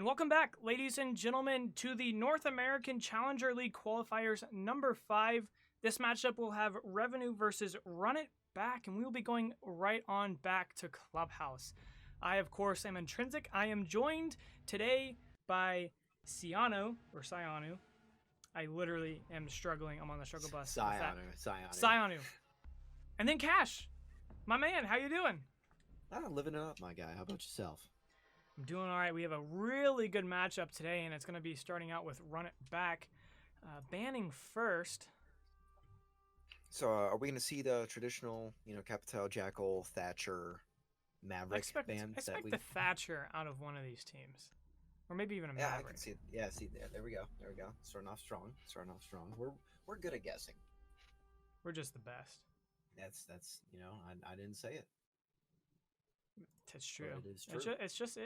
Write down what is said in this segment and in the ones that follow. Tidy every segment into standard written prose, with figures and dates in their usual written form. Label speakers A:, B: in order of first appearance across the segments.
A: And welcome back, ladies and gentlemen, to the North American Challenger League Qualifiers number 5. This matchup will have Revenue versus Run It Back, and we will be going right on back to Clubhouse. I, of course, am Intrinsic. I am joined today by Ciano. I literally am struggling. I'm on the struggle bus. Ciano. And then Cash. My man, how you doing?
B: I'm living it up, my guy. How about yourself?
A: I'm doing all right. We have a really good matchup today, and it's going to be starting out with Run It Back. Banning first.
B: So are we going to see the traditional, Capital, Jackal, Thatcher, Maverick bands?
A: Expect the Thatcher out of one of these teams. Or maybe even a Maverick.
B: Yeah, I can see it. Yeah, see there we go. Starting off strong. We're good at guessing.
A: We're just the best.
B: That's I didn't say it.
A: That's true.
B: But it is true.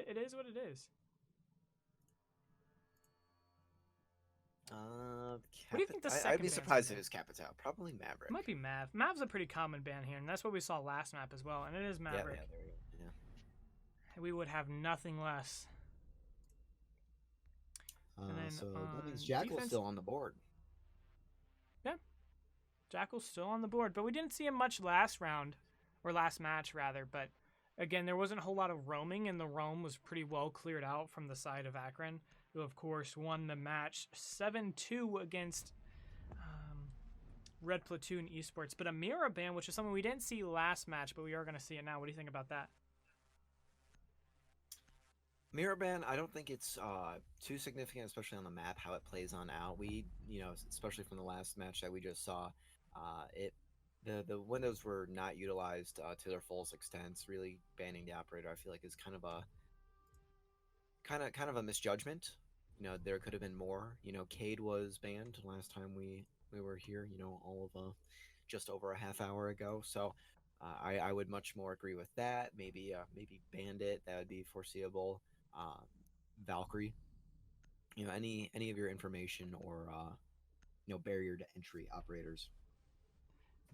A: It is what it is.
B: What
A: do you think the second
B: I'd be surprised if it was Capital. Probably Maverick.
A: It might be Mav. Mav's a pretty common band here, and that's what we saw last map as well. And it is Maverick.
B: Yeah, there we go. Yeah.
A: We would have nothing less.
B: So that means Jackal's still on the board.
A: Yeah, Jackal's still on the board, but we didn't see him much last round, or last match rather. But again, there wasn't a whole lot of roaming, and the roam was pretty well cleared out from the side of Akron, who of course won the match 7-2 against Red Platoon Esports. But a mirror ban, which is something we didn't see last match, but we are going to see it now. What do you think about that?
B: Mirror ban, I don't think it's too significant, especially on the map, how it plays on out. We, especially from the last match that we just saw, the windows were not utilized to their fullest extent. Really banning the operator, I feel like, is kind of a misjudgment. There could have been more. Cade was banned last time we were here. All of just over a half hour ago. So I would much more agree with that. Maybe Bandit, that would be foreseeable. Valkyrie, any of your information or barrier to entry operators.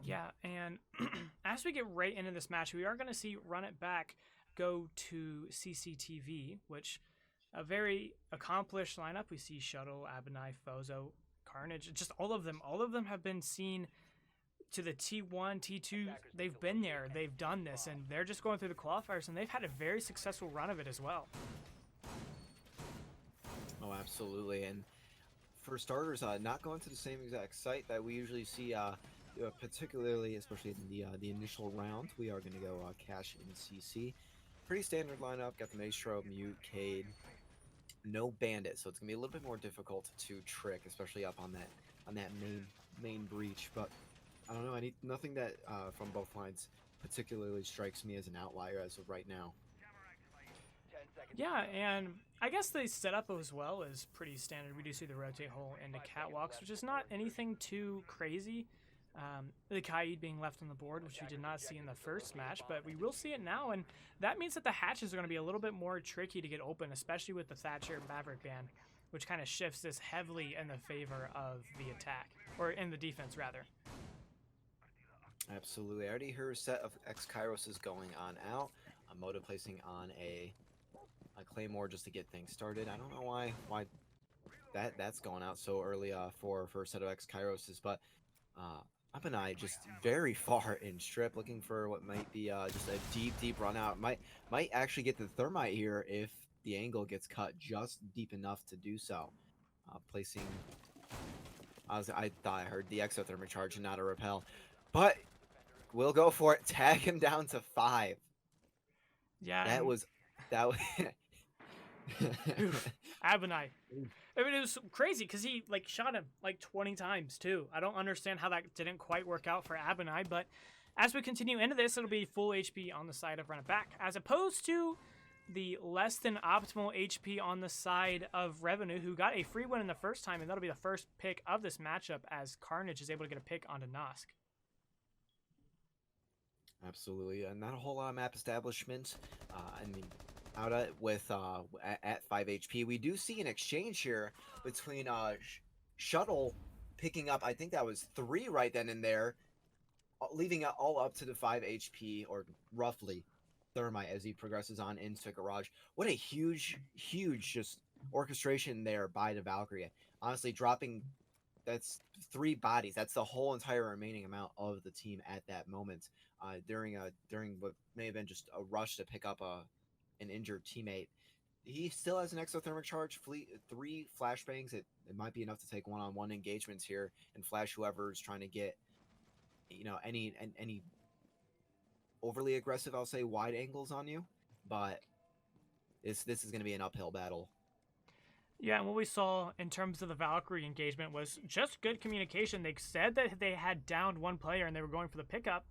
A: Yeah, and as we get right into this match, we are going to see Run It Back go to CCTV, which a very accomplished lineup. We see Shuttle, Abinai, Fozo, Carnage, just all of them. All of them have been seen to the T1, T2. They've been there. They've done this, and they're just going through the qualifiers, and they've had a very successful run of it as well.
B: Oh, absolutely. And for starters, not going to the same exact site that we usually see, particularly, especially in the initial round. We are going to go Cash and CC. Pretty standard lineup. Got the Maestro, Mute, Cade. No Bandit, so it's going to be a little bit more difficult to trick, especially up on that main breach. But I don't know, nothing that from both lines particularly strikes me as an outlier as of right now.
A: Yeah, and I guess the setup as well is pretty standard. We do see the rotate hole into catwalks, which is not anything too crazy. The Kaid being left on the board, which we did not see in the first match, but we will see it now, and that means that the hatches are going to be a little bit more tricky to get open, especially with the Thatcher Maverick ban, which kind of shifts this heavily in the favor of the attack, or in the defense rather.
B: Absolutely. I already heard a set of X-Kairos is going on out. Moda placing on a Claymore just to get things started. I don't know why that's going out so early for a set of X-Kairos, but Abinai just very far in strip, looking for what might be just a deep run out. Might actually get the thermite here if the angle gets cut just deep enough to do so. Placing, I thought I heard the exothermic charge and not a repel, but we'll go for it. Tag him down to 5.
A: Yeah,
B: that was.
A: Abinai. I mean, it was crazy because he shot him 20 times too. I don't understand how that didn't quite work out for Abinai, but as we continue into this, it'll be full HP on the side of Run It Back, as opposed to the less than optimal HP on the side of Revenue, who got a free win in the first time, and that'll be the first pick of this matchup as Carnage is able to get a pick onto Nosk.
B: Absolutely, and not a whole lot of map establishment. Out with at 5 HP, we do see an exchange here between Shuttle picking up, I think that was 3 right then and there, leaving it all up to the 5 HP or roughly Thermite as he progresses on into Garage. What a huge just orchestration there by the Valkyrie. Honestly, dropping that's 3 bodies. That's the whole entire remaining amount of the team at that moment. During what may have been just a rush to pick up an injured teammate. He still has an exothermic charge. 3 flashbangs. It might be enough to take one-on-one engagements here and flash whoever's trying to get any overly aggressive, I'll say, wide angles on you. But this is going to be an uphill battle.
A: Yeah, and what we saw in terms of the Valkyrie engagement was just good communication. They said that they had downed one player and they were going for the pickup,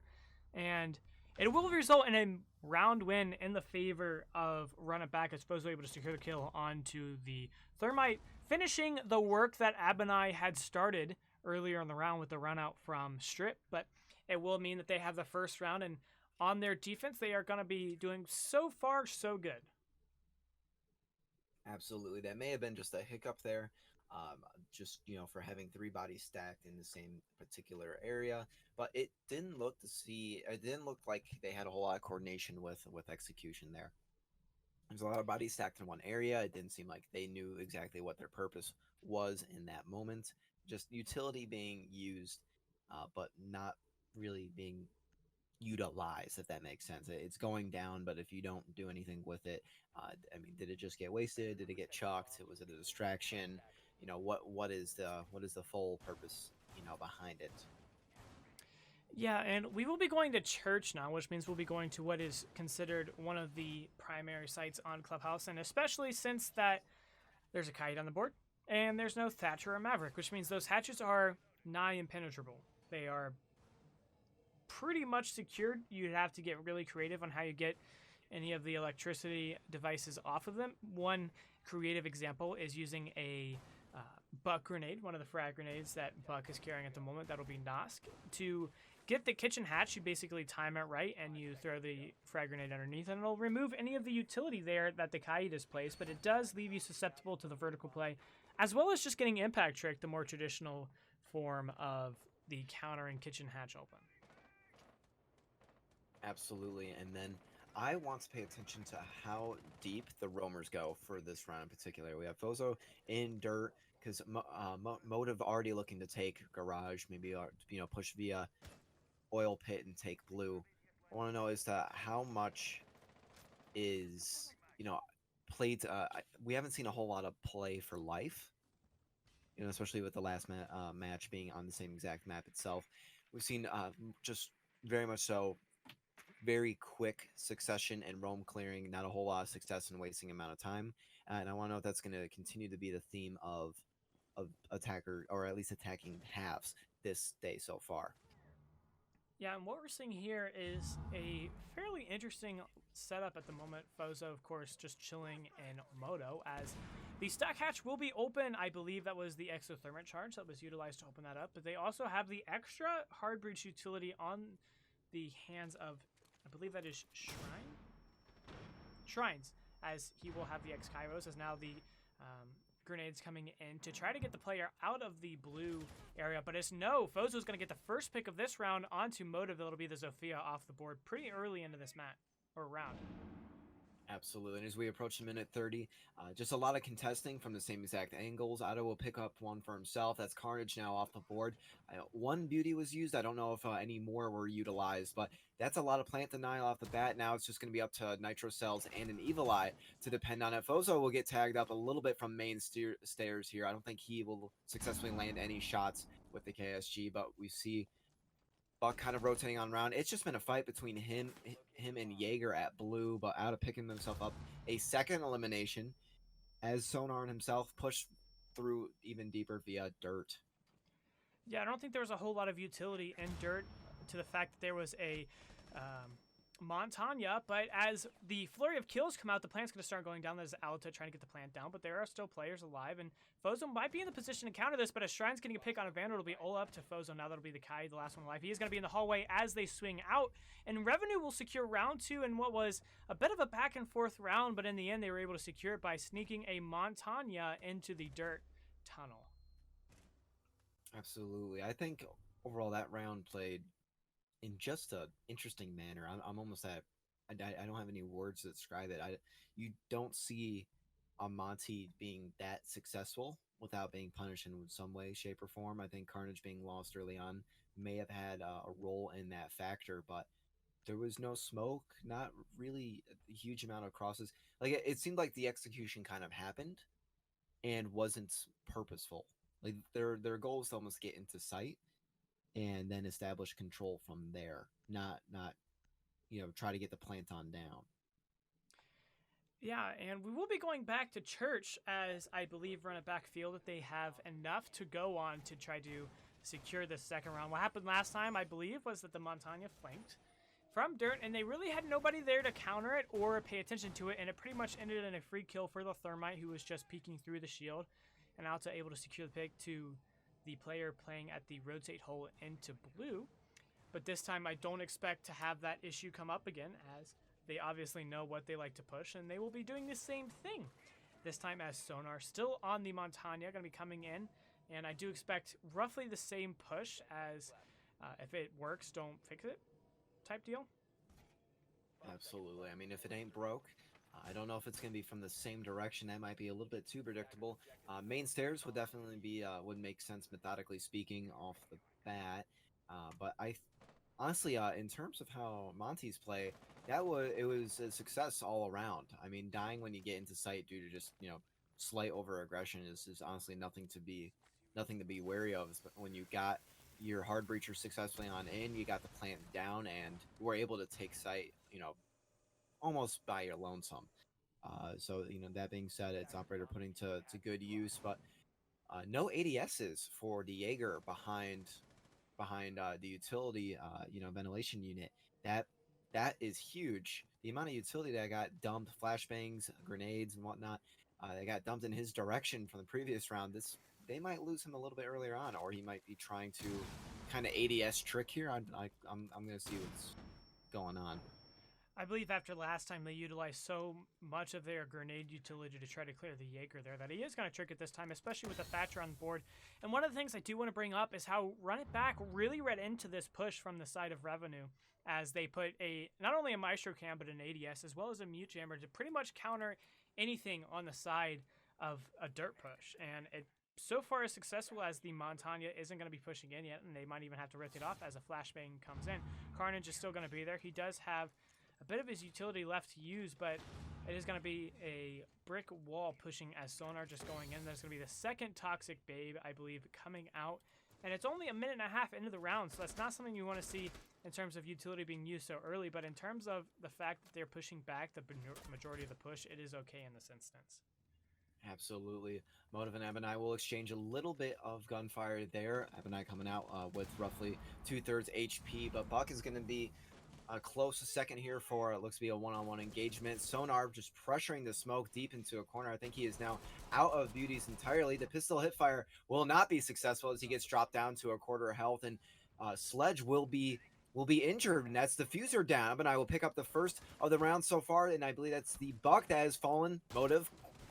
A: and it will result in a round win in the favor of Run It Back, as Fozo able to secure the kill onto the Thermite, finishing the work that Abinai had started earlier in the round with the run out from Strip. But it will mean that they have the first round, and on their defense, they are going to be doing so far so good.
B: Absolutely, that may have been just a hiccup there, just for having 3 bodies stacked in the same particular area. But it didn't look to see. It didn't look like they had a whole lot of coordination with execution there. There's a lot of bodies stacked in one area. It didn't seem like they knew exactly what their purpose was in that moment. Just utility being used, but not really being utilized, if that makes sense. It's going down, but if you don't do anything with it, I mean, did it just get wasted? Did it get chucked? Was it a distraction? What is the full purpose behind it?
A: Yeah, and we will be going to church now, which means we'll be going to what is considered one of the primary sites on Clubhouse, and especially since that there's a kite on the board and there's no Thatcher or Maverick, which means those hatches are nigh impenetrable. They are pretty much secured. You'd have to get really creative on how you get any of the electricity devices off of them. One creative example is using a Buck grenade, one of the frag grenades that Buck is carrying at the moment. That'll be Nosk. To get the kitchen hatch, you basically time it right and you throw the frag grenade underneath, and it'll remove any of the utility there that the kite is placed, but it does leave you susceptible to the vertical play, as well as just getting impact trick, the more traditional form of the countering kitchen hatch open.
B: Absolutely. And then I want to pay attention to how deep the roamers go for this round in particular. We have Fozo in dirt because Motive already looking to take garage, maybe push via oil pit and take blue. I want to know as to how much is played. We haven't seen a whole lot of play for life. Especially with the last match being on the same exact map itself. We've seen just very much so very quick succession and roam clearing, not a whole lot of success and wasting amount of time. And I want to know if that's going to continue to be the theme of attacker, or at least attacking halves this day so far.
A: Yeah, and what we're seeing here is a fairly interesting setup at the moment. Fozo, of course, just chilling in Moto, as the stack hatch will be open. I believe that was the exothermic charge that was utilized to open that up, but they also have the extra hard breach utility on the hands of, I believe that is Shrines, as he will have the X Kairos, as now the grenades coming in to try to get the player out of the blue area. But it's no, Fozo's going to get the first pick of this round onto Motive. It'll be the Zofia off the board pretty early into this match or round.
B: Absolutely. And as we approach the minute 30, just a lot of contesting from the same exact angles. Otto will pick up one for himself. That's Carnage now off the board. One beauty was used. I don't know if any more were utilized, but that's a lot of plant denial off the bat. Now it's just going to be up to Nitro Cells and an Evil Eye to depend on it. Fozo will get tagged up a little bit from main stairs here. I don't think he will successfully land any shots with the KSG, but we see Buck kind of rotating on around. It's just been a fight between him and Jaeger at blue, but out of picking himself up a second elimination as Sonar and himself push through even deeper via dirt.
A: Yeah, I don't think there was a whole lot of utility in dirt to the fact that there was a Montagna, but as the flurry of kills come out, the plant's going to start going down. There's Alta trying to get the plant down, but there are still players alive, and Fozo might be in the position to counter this, but as Shrine's getting a pick on a Vandal, it'll be all up to Fozo. Now that'll be the Kai, the last one alive. He is going to be in the hallway as they swing out, and Revenue will secure round 2 in what was a bit of a back and forth round, but in the end, they were able to secure it by sneaking a Montagna into the dirt tunnel.
B: Absolutely. I think overall that round played in just a interesting manner. I'm almost at I don't have any words to describe it. You don't see on Monty being that successful without being punished in some way, shape, or form. I think Carnage being lost early on may have had a role in that factor, but there was no smoke, not really a huge amount of crosses. Like it seemed like the execution kind of happened and wasn't purposeful. Like their goal was to almost get into sight and then establish control from there, not try to get the plant on down.
A: Yeah, and we will be going back to church as I believe run a backfield that they have enough to go on to try to secure the second round. What happened last time, I believe, was that the Montagna flanked from dirt, and they really had nobody there to counter it or pay attention to it, and it pretty much ended in a free kill for the Thermite, who was just peeking through the shield, and Alta able to secure the pick to the player playing at the rotate hole into blue. But this time, I don't expect to have that issue come up again, as they obviously know what they like to push, and they will be doing the same thing. This time as Sonar still on the Montagna, going to be coming in, and I do expect roughly the same push as if it works, don't fix it type deal.
B: Absolutely. I mean, if it ain't broke, I don't know if it's going to be from the same direction. That might be a little bit too predictable. Main stairs would definitely be would make sense methodically speaking off the bat. But honestly, in terms of how Monty's play, it was a success all around. I mean, dying when you get into sight due to just slight over aggression is honestly nothing to be wary of. But when you got your hard breacher successfully on in, you got the plant down, and were able to take sight, almost by your lonesome. So that being said, it's operator putting to good use, but no ADSs for the Jaeger behind the utility ventilation unit. That is huge. The amount of utility that got dumped, flashbangs, grenades, and whatnot, that got dumped in his direction from the previous round. They might lose him a little bit earlier on, or he might be trying to kind of ADS trick here. I'm going to see what's going on.
A: I believe after last time they utilized so much of their grenade utility to try to clear the Jaeger there that he is going to trick it this time, especially with the Thatcher on board. And one of the things I do want to bring up is how Run It Back really read into this push from the side of Revenue, as they put not only a Maestro Cam but an ADS as well as a Mute Jammer to pretty much counter anything on the side of a dirt push. And it so far as successful as the Montagna isn't going to be pushing in yet, and they might even have to rotate off as a flashbang comes in. Carnage is still going to be there. He does have a bit of his utility left to use, but it is going to be a brick wall pushing as Sonar just going in. There's going to be the second Toxic Babe, I believe, coming out. And it's only a minute and a half into the round, so that's not something you want to see in terms of utility being used so early. But in terms of the fact that they're pushing back the majority of the push, it is okay in this instance.
B: Absolutely. Motive and Ebonai will exchange a little bit of gunfire there. Ebonai coming out with roughly 2/3 HP, but Buck is going to be a close second here for it looks to be a one-on-one engagement. Sonar just pressuring the smoke deep into a corner. I think he is now out of beauties entirely. The pistol hipfire will not be successful as he gets dropped down to a quarter health, and Sledge will be injured, and that's the Fuser down. But I will pick up the first of the round so far, and I believe that's the Buck that has fallen. Motive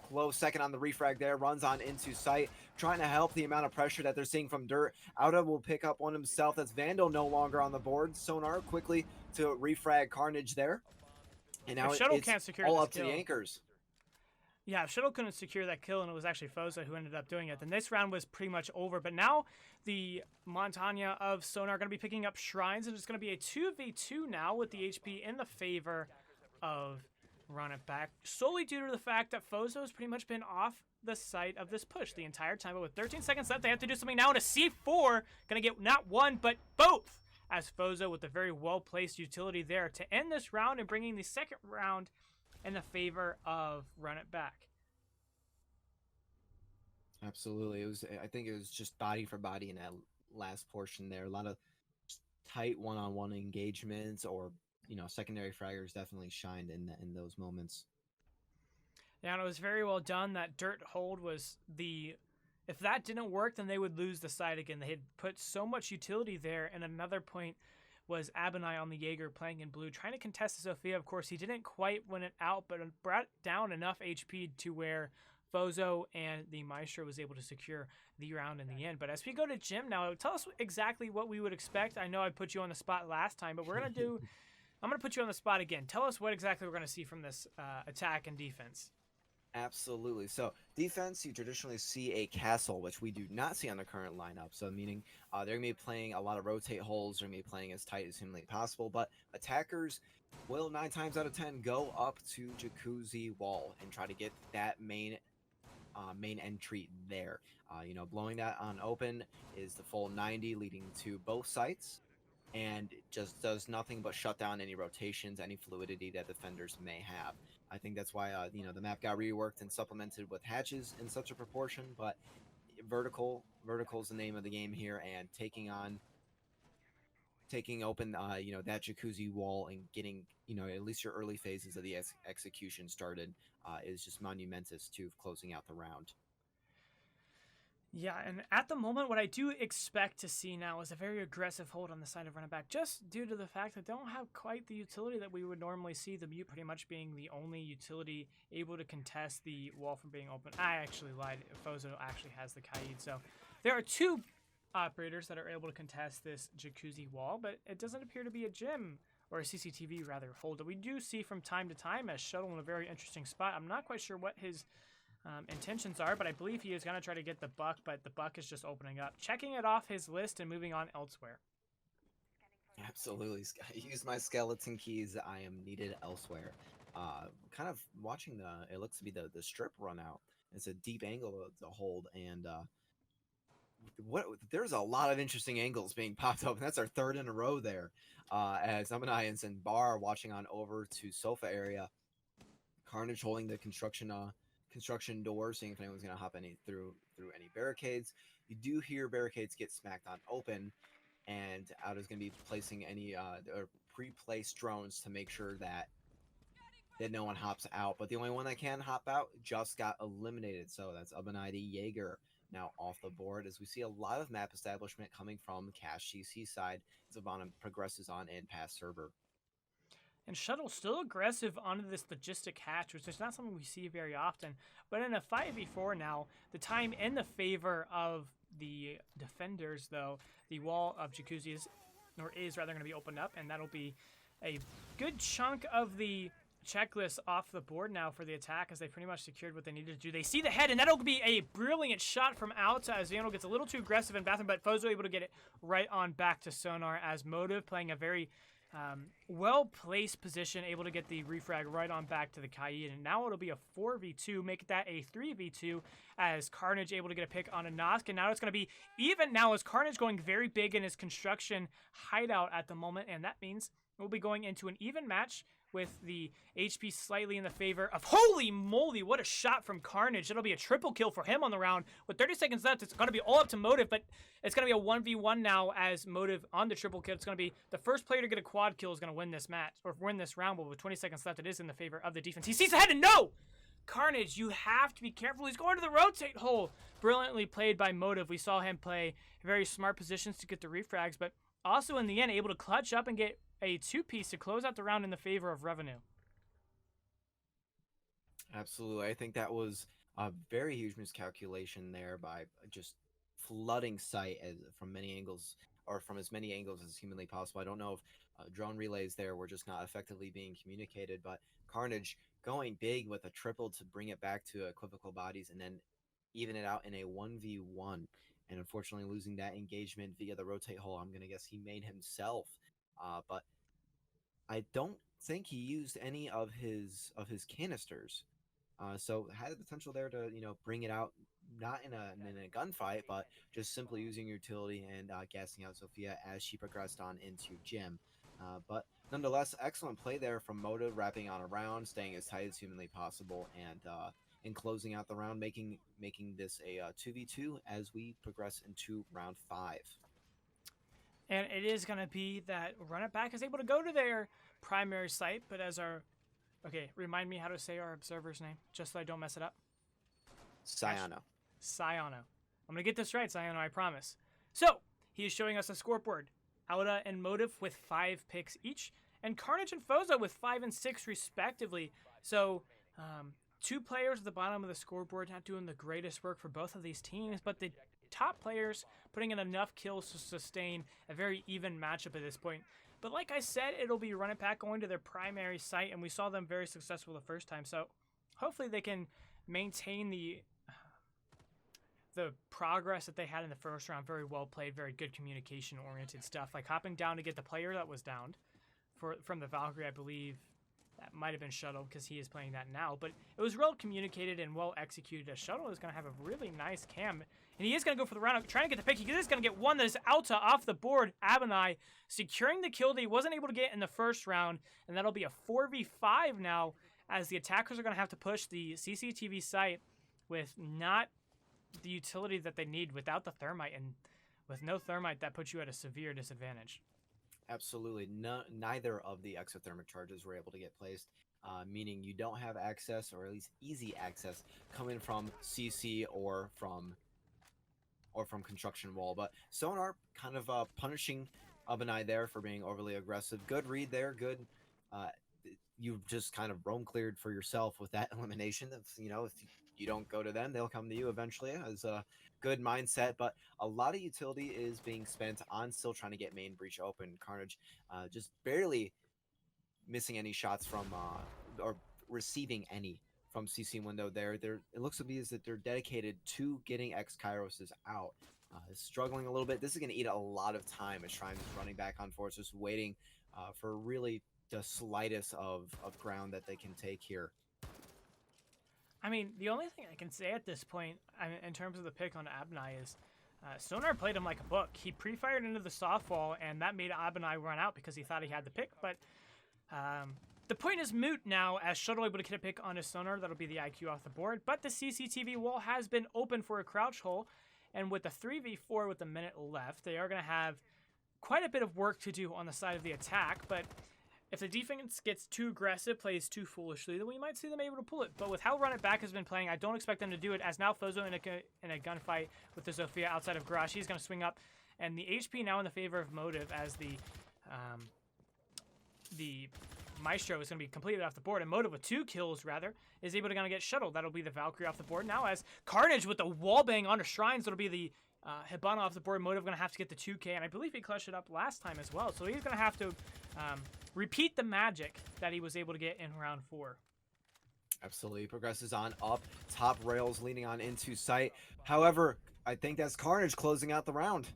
B: close second on the refrag there, runs on into sight, trying to help the amount of pressure that they're seeing from dirt. Auda will pick up one himself. That's Vandal no longer on the board. Sonar quickly to refrag Carnage there. And now
A: Shuttle can't secure
B: all
A: this
B: up
A: kill.
B: to the anchors.
A: Yeah, if Shuttle couldn't secure that kill and it was actually Foza who ended up doing it, then this round was pretty much over. But now the Montagna of Sonar are going to be picking up Shrines, and it's going to be a 2v2 now with the HP in the favor of Run It Back, solely due to the fact that Fozo has pretty much been off the site of this push the entire time. But with 13 seconds left, they have to do something now. And a C4 going to get not one, but both, as Fozo with a very well-placed utility there to end this round and bringing the second round in the favor of Run It Back.
B: Absolutely. I think it was just body for body in that last portion there. A lot of tight one-on-one engagements, or secondary fraggers definitely shined in those moments.
A: Yeah, and it was very well done. That dirt hold was if that didn't work, then they would lose the side again. They had put so much utility there, and another point was Ebonai on the Jaeger playing in blue, trying to contest the Sophia. Of course, he didn't quite win it out, but it brought down enough HP to where Fozo and the Maestro was able to secure the round in the end. But as we go to Jim now, tell us exactly what we would expect. I know I put you on the spot last time, but I'm going to put you on the spot again. Tell us what exactly we're going to see from this attack and defense.
B: Absolutely. So defense, you traditionally see a castle, which we do not see on the current lineup. So meaning they're going to be playing a lot of rotate holes. They're going to be playing as tight as humanly possible. But attackers will 9 times out of 10 go up to Jacuzzi Wall and try to get that main entry there. Blowing that on open is the full 90, leading to both sites, and it just does nothing but shut down any rotations, any fluidity that defenders may have. I think that's why the map got reworked and supplemented with hatches in such a proportion. But vertical is the name of the game here, and taking open that Jacuzzi wall and getting at least your early phases of the execution started is just monumentous to closing out the round.
A: Yeah, and at the moment, what I do expect to see now is a very aggressive hold on the side of running back, just due to the fact that they don't have quite the utility that we would normally see. The mute pretty much being the only utility able to contest the wall from being open. I actually lied. Fozo actually has the Kaid, so there are two operators that are able to contest this Jacuzzi wall, but it doesn't appear to be a gym or a CCTV rather hold that we do see from time to time as Shuttle in a very interesting spot. I'm not quite sure what his intentions are, but I believe he is going to try to get the buck, but the buck is just opening up, checking it off his list and moving on elsewhere.
B: Absolutely. Use my skeleton keys. I am needed elsewhere. Kind of watching it looks to be the strip run out. It's a deep angle to hold, and there's a lot of interesting angles being popped up, and that's our third in a row there. As Amanai and Bar watching on over to sofa area, Carnage holding the construction door, seeing if anyone's gonna hop through any barricades. You do hear barricades get smacked on open, and out is gonna be placing any or pre-placed drones to make sure that no one hops out. But the only one that can hop out just got eliminated. So that's Abanidi Jaeger now off the board, as we see a lot of map establishment coming from Cash CC side as Ivana progresses on in past server.
A: And Shuttle still aggressive onto this logistic hatch, which is not something we see very often. But in a 5v4 now, the time in the favor of the defenders, though, the wall of Jacuzzi is rather going to be opened up, and that'll be a good chunk of the checklist off the board now for the attack, as they pretty much secured what they needed to do. They see the head, and that'll be a brilliant shot from outside as Vandal gets a little too aggressive in bathroom, but Fozo able to get it right on back to Sonar, as Motive playing a very well-placed position, able to get the refrag right on back to the Kaid, and now it'll be a 4v2, make that a 3v2, as Carnage able to get a pick on a Nosk, and now it's going to be even now as Carnage going very big in his construction hideout at the moment, and that means we'll be going into an even match with the HP slightly in the favor of, holy moly, what a shot from Carnage. It'll be a triple kill for him on the round. With 30 seconds left, it's going to be all up to Motive, but it's going to be a 1v1 now as Motive on the triple kill. It's going to be the first player to get a quad kill is going to win this match, or win this round, but with 20 seconds left, it is in the favor of the defense. He sees ahead and no! Carnage, you have to be careful. He's going to the rotate hole. Brilliantly played by Motive. We saw him play very smart positions to get the refrags, but also in the end, able to clutch up and get a two-piece to close out the round in the favor of Revenue.
B: Absolutely. I think that was a very huge miscalculation there by just flooding sight from many angles, or from as many angles as humanly possible. I don't know if drone relays there were just not effectively being communicated, but Carnage going big with a triple to bring it back to equivocal bodies and then even it out in a 1v1. And unfortunately losing that engagement via the rotate hole, I'm going to guess he made himself. But I don't think he used any of his canisters. So had the potential there to bring it out, not in a gunfight, but just simply using utility and gassing out Sophia as she progressed on into gym. But nonetheless, excellent play there from Motive, wrapping on a round, staying as tight as humanly possible, and closing out the round, making this a 2v2 as we progress into round 5.
A: And it is going to be that Run It Back is able to go to their primary site, but as our... Okay, remind me how to say our observer's name, just so I don't mess it up.
B: Sayano.
A: I'm going to get this right, Sayano, I promise. So, he is showing us a scoreboard. Auda and Motive with 5 picks each, and Carnage and Fozo with 5 and 6 respectively. So, 2 players at the bottom of the scoreboard not doing the greatest work for both of these teams, but the top players putting in enough kills to sustain a very even matchup at this point. But like I said, it'll be Run It Back going to their primary site, and we saw them very successful the first time. So hopefully they can maintain the progress that they had in the first round. Very well played, very good communication-oriented stuff, like hopping down to get the player that was downed from the Valkyrie, I believe. That might have been Shuttle because he is playing that now, but it was well communicated and well executed. As Shuttle is going to have a really nice cam, and he is going to go for the round, trying to get the pick. He is going to get one that is Alta off the board. Abinai securing the kill that he wasn't able to get in the first round, and that'll be a 4v5 now, as the attackers are going to have to push the CCTV site with not the utility that they need without the thermite, and with no thermite, that puts you at a severe disadvantage.
B: Absolutely. Neither of the exothermic charges were able to get placed, meaning you don't have access, or at least easy access, coming from CC or from construction wall. But Sonar kind of punishing Abinai there for being overly aggressive. Good read there. Good. You just kind of roam cleared for yourself with that elimination. If you don't go to them, they'll come to you eventually. As a good mindset, but a lot of utility is being spent on still trying to get main breach open. Carnage just barely missing any shots from or receiving any from CC window there. It looks to be as that they're dedicated to getting X Kairos's out. Struggling a little bit. This is going to eat a lot of time as Shrine is running back on force, just waiting for really the slightest of ground that they can take here.
A: I mean, the only thing I can say at this point, in terms of the pick on Abinai, is Sonar played him like a book. He pre-fired into the softball, and that made Abinai run out because he thought he had the pick. But the point is moot now, as Shuttle able to get a pick on his Sonar. That'll be the IQ off the board. But the CCTV wall has been open for a crouch hole, and with the 3v4 with a minute left, they are going to have quite a bit of work to do on the side of the attack. But if the defense gets too aggressive, plays too foolishly, then we might see them able to pull it. But with how Run It Back has been playing, I don't expect them to do it, as now Fozo in a gunfight with the Zofia outside of Garage. He's going to swing up, and the HP now in the favor of Motive, as the Maestro is going to be completely off the board, and Motive with 2 kills, rather, is able to kind of get shuttled. That'll be the Valkyrie off the board. Now as Carnage with the wallbang onto Shrines, that'll be the Hibana off the board. Motive going to have to get the 2K, and I believe he clutched it up last time as well. So he's going to have to repeat the magic that he was able to get in round 4.
B: Absolutely. Progresses on up. Top rails leaning on into sight. However, I think that's Carnage closing out the round.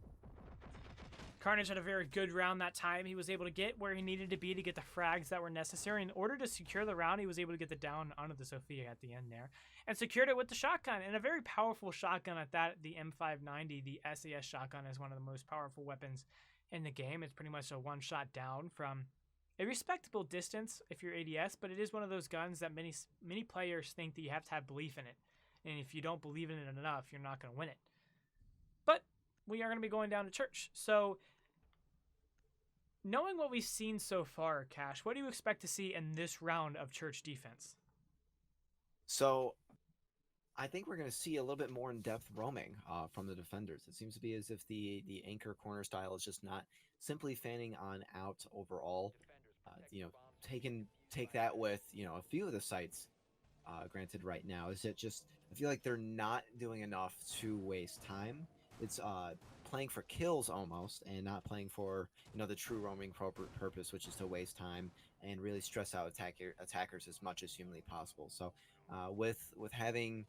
A: Carnage had a very good round that time. He was able to get where he needed to be to get the frags that were necessary. In order to secure the round, he was able to get the down onto the Sophia at the end there, and secured it with the shotgun, and a very powerful shotgun at that. The M590, the SAS shotgun, is one of the most powerful weapons in the game. It's pretty much a one-shot down from a respectable distance if you're ADS, but it is one of those guns that many players think that you have to have belief in it, and if you don't believe in it enough, you're not going to win it. But we are going to be going down to church, so knowing what we've seen so far, Cash, what do you expect to see in this round of church defense?
B: So I think we're going to see a little bit more in-depth roaming from the defenders. It seems to be as if the anchor corner style is just not simply fanning on out overall. Take that with a few of the sites. Granted, right now is it just I feel like they're not doing enough to waste time. It's playing for kills almost, and not playing for the true roaming purpose, which is to waste time and really stress out attackers as much as humanly possible. So with having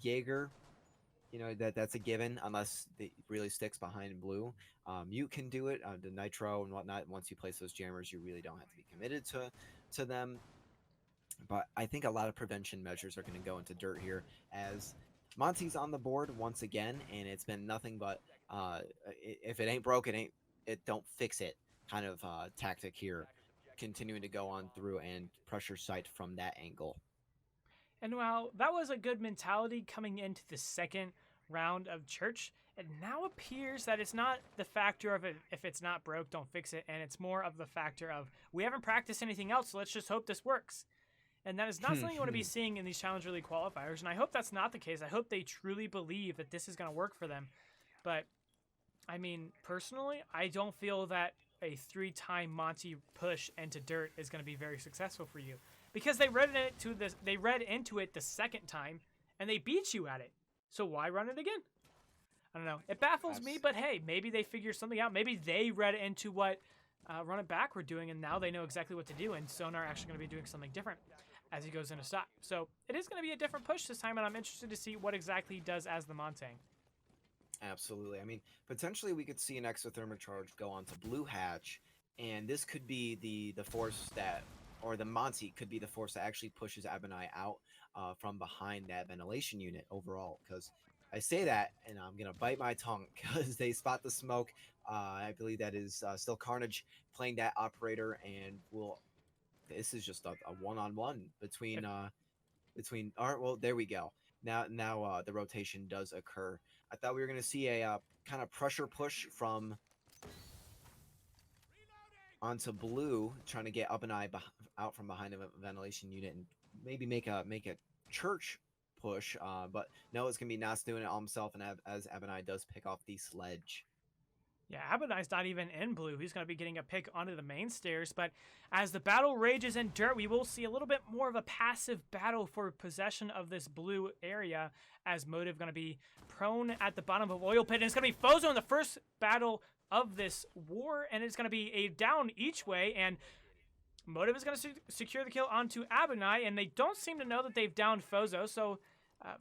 B: Jaeger, that's a given unless it really sticks behind blue. You can do it, the nitro and whatnot. Once you place those jammers, you really don't have to be committed to them. But I think a lot of prevention measures are going to go into dirt here, as Monty's on the board once again, and it's been nothing but if it ain't broke, it don't fix it kind of tactic here, continuing to go on through and pressure sight from that angle.
A: And while that was a good mentality coming into the second round of church, it now appears that it's not the factor of it, if it's not broke, don't fix it, and it's more of the factor of we haven't practiced anything else, so let's just hope this works. And that is not something you want to be seeing in these Challenger League qualifiers, and I hope that's not the case. I hope they truly believe that this is going to work for them. But, I mean, personally, I don't feel that a 3-time Monty push into dirt is going to be very successful for you, because they read into it the second time, and they beat you at it. So why run it again? I don't know. It baffles me, but hey, maybe they figured something out. Maybe they read into what Run It Back were doing, and now they know exactly what to do, and Sonar actually going to be doing something different. as he goes into stock. So it is going to be a different push this time, and I'm interested to see what exactly he does as the Montang.
B: Absolutely. I mean, potentially we could see an exothermic charge go onto Blue Hatch, and this could be the force that, or the Monty could be the force that actually pushes Abinai out from behind that ventilation unit overall. Because I say that, and I'm gonna bite my tongue because they spot the smoke. I believe that is still Carnage playing that operator, and will. This is just a one-on-one between between. All right, well, there we go. Now the rotation does occur. I thought we were going to see a kind of pressure push from onto Blue, trying to get Up and out from behind a ventilation unit and maybe make a church push. But no, it's going to be Nas doing it all himself, and as Abanai does pick off the sledge.
A: Yeah, Abadai's not even in blue. He's going to be getting a pick onto the main stairs. But as the battle rages in dirt, we will see a little bit more of a passive battle for possession of this blue area, as Motive going to be prone at the bottom of Oil Pit. And it's going to be Fozo in the first battle of this war, and it's going to be a down each way. And Motive is going to secure the kill onto Abinai, and they don't seem to know that they've downed Fozo. So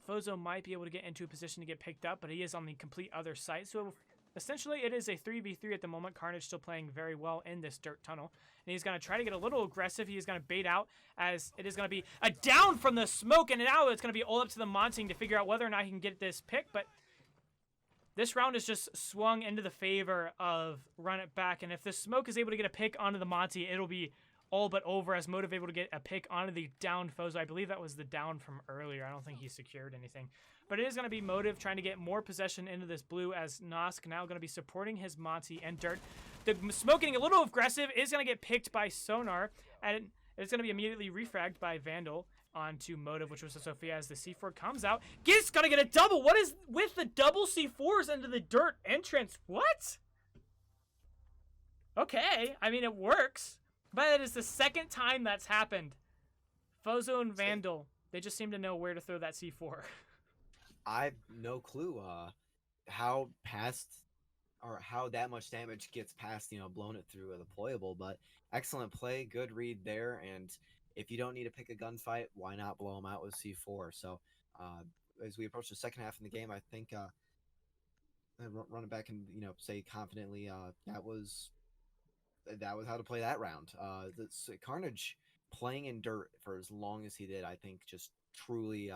A: Fozo might be able to get into a position to get picked up, but he is on the complete other side. So essentially, it is a 3v3 at the moment. Carnage still playing very well in this dirt tunnel. And he's going to try to get a little aggressive. He is going to bait out, as it is going to be a down from the smoke. And now it's going to be all up to the Monting to figure out whether or not he can get this pick. But this round is just swung into the favor of Run It Back. And if the smoke is able to get a pick onto the Monty, it'll be all but over, as Motive able to get a pick onto the down Fozo. I believe that was the down from earlier. I don't think he secured anything. But it is going to be Motive trying to get more possession into this blue, as Nosk now going to be supporting his Monty and dirt. The smoke getting a little aggressive is going to get picked by Sonar, and it's going to be immediately refragged by Vandal onto Motive, which was Sophia, as the C4 comes out. Git's going to get a double. What is with the double C4s into the dirt entrance? What? Okay, I mean, it works. But it is the second time that's happened. Fozo and Vandal, they just seem to know where to throw that C4.
B: I have no clue how past or how that much damage gets past, blown it through a deployable. But excellent play, good read there. And if you don't need to pick a gunfight, why not blow them out with C4? So as we approach the second half of the game, I think run it back and say confidently that was how to play that round. Carnage playing in dirt for as long as he did, I think just truly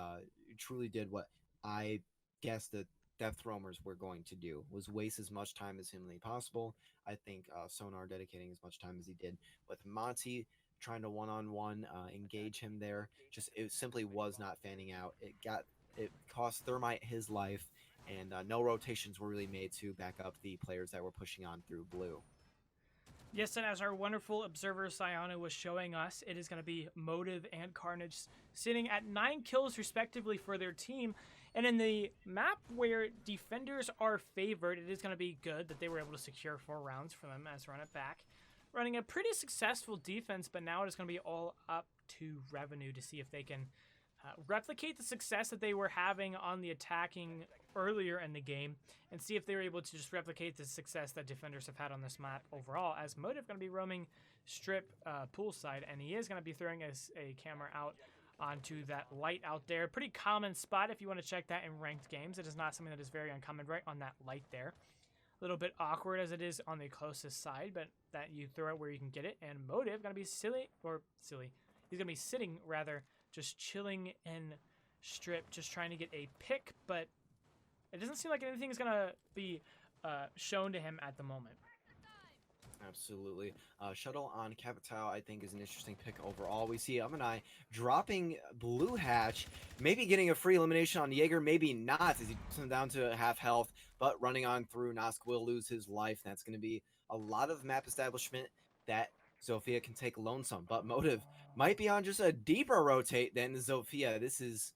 B: did what I guess the Death Roamers were going to do, was waste as much time as humanly possible. I think Sonar dedicating as much time as he did with Monty trying to one-on-one engage him there. Just it simply was not fanning out. It cost Thermite his life, and no rotations were really made to back up the players that were pushing on through blue.
A: Yes, and as our wonderful observer Sayano was showing us, it is going to be Motive and Carnage sitting at 9 kills respectively for their team. And in the map where defenders are favored, it is going to be good that they were able to secure 4 rounds for them as Run It Back. Running a pretty successful defense, but now it is going to be all up to Revenue to see if they can replicate the success that they were having on the attacking earlier in the game, and see if they were able to just replicate the success that defenders have had on this map overall, as Motive going to be roaming strip poolside, and he is going to be throwing a camera out onto that light out there. Pretty common spot if you want to check that in ranked games. It is not something that is very uncommon right on that light there. A little bit awkward as it is on the closest side, but that you throw it where you can get it, and Motive going to be he's going to be sitting rather, just chilling in strip, just trying to get a pick, but it doesn't seem like anything is going to be shown to him at the moment.
B: Absolutely. Shuttle on Capital, I think, is an interesting pick overall. We see Umanai dropping Blue Hatch, maybe getting a free elimination on Jaeger, maybe not, as he puts him down to half health, but running on through, Nosk will lose his life. That's going to be a lot of map establishment that Zofia can take lonesome, but Motive might be on just a deeper rotate than Zofia. This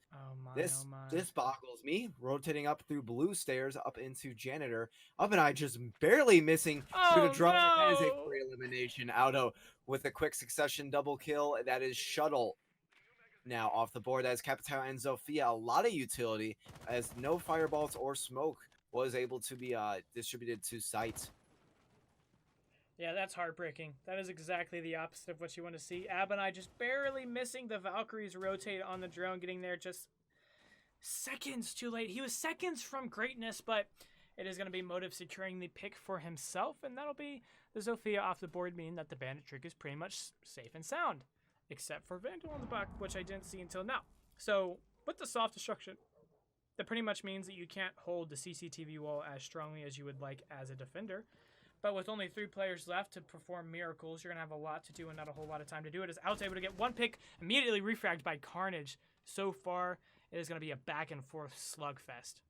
B: boggles me. Rotating up through blue stairs up into Janitor. Umanai just barely missing through the drone. That is a free elimination. Auto with a quick succession double kill. That is Shuttle now off the board. That is Capital and Zofia. A lot of utility, as no fireballs or smoke was able to be distributed to site.
A: Yeah, that's heartbreaking. That is exactly the opposite of what you want to see. Abinai just barely missing the Valkyries rotate on the drone, getting there just seconds too late. He was seconds from greatness, but it is going to be Motive securing the pick for himself, and that'll be the Zofia off the board, meaning that the Bandit trick is pretty much safe and sound, except for Vandal on the back, which I didn't see until now. So with the soft destruction, that pretty much means that you can't hold the CCTV wall as strongly as you would like as a defender. But with only 3 players left to perform miracles, you're going to have a lot to do and not a whole lot of time to do it. As Out's able to get 1 pick, immediately refragged by Carnage. So far, it is going to be a back and forth slugfest.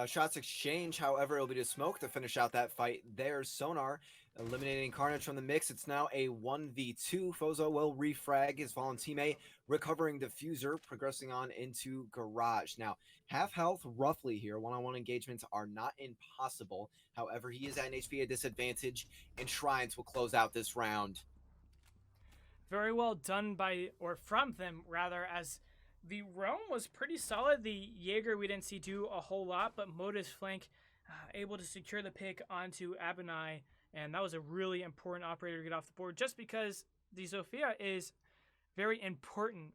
B: Shots exchange, however, it'll be to smoke to finish out that fight. There's Sonar eliminating Carnage from the mix. It's now a 1v2. Fozo will refrag his fallen teammate, recovering Diffuser, progressing on into Garage. Now, half health roughly here. One-on-one engagements are not impossible. However, he is at an HP disadvantage, and Shrines will close out this round.
A: Very well done from them, rather, as the roam was pretty solid. The Jaeger we didn't see do a whole lot, but Motive's flank able to secure the pick onto Abinai, and that was a really important operator to get off the board, just because the Zofia is very important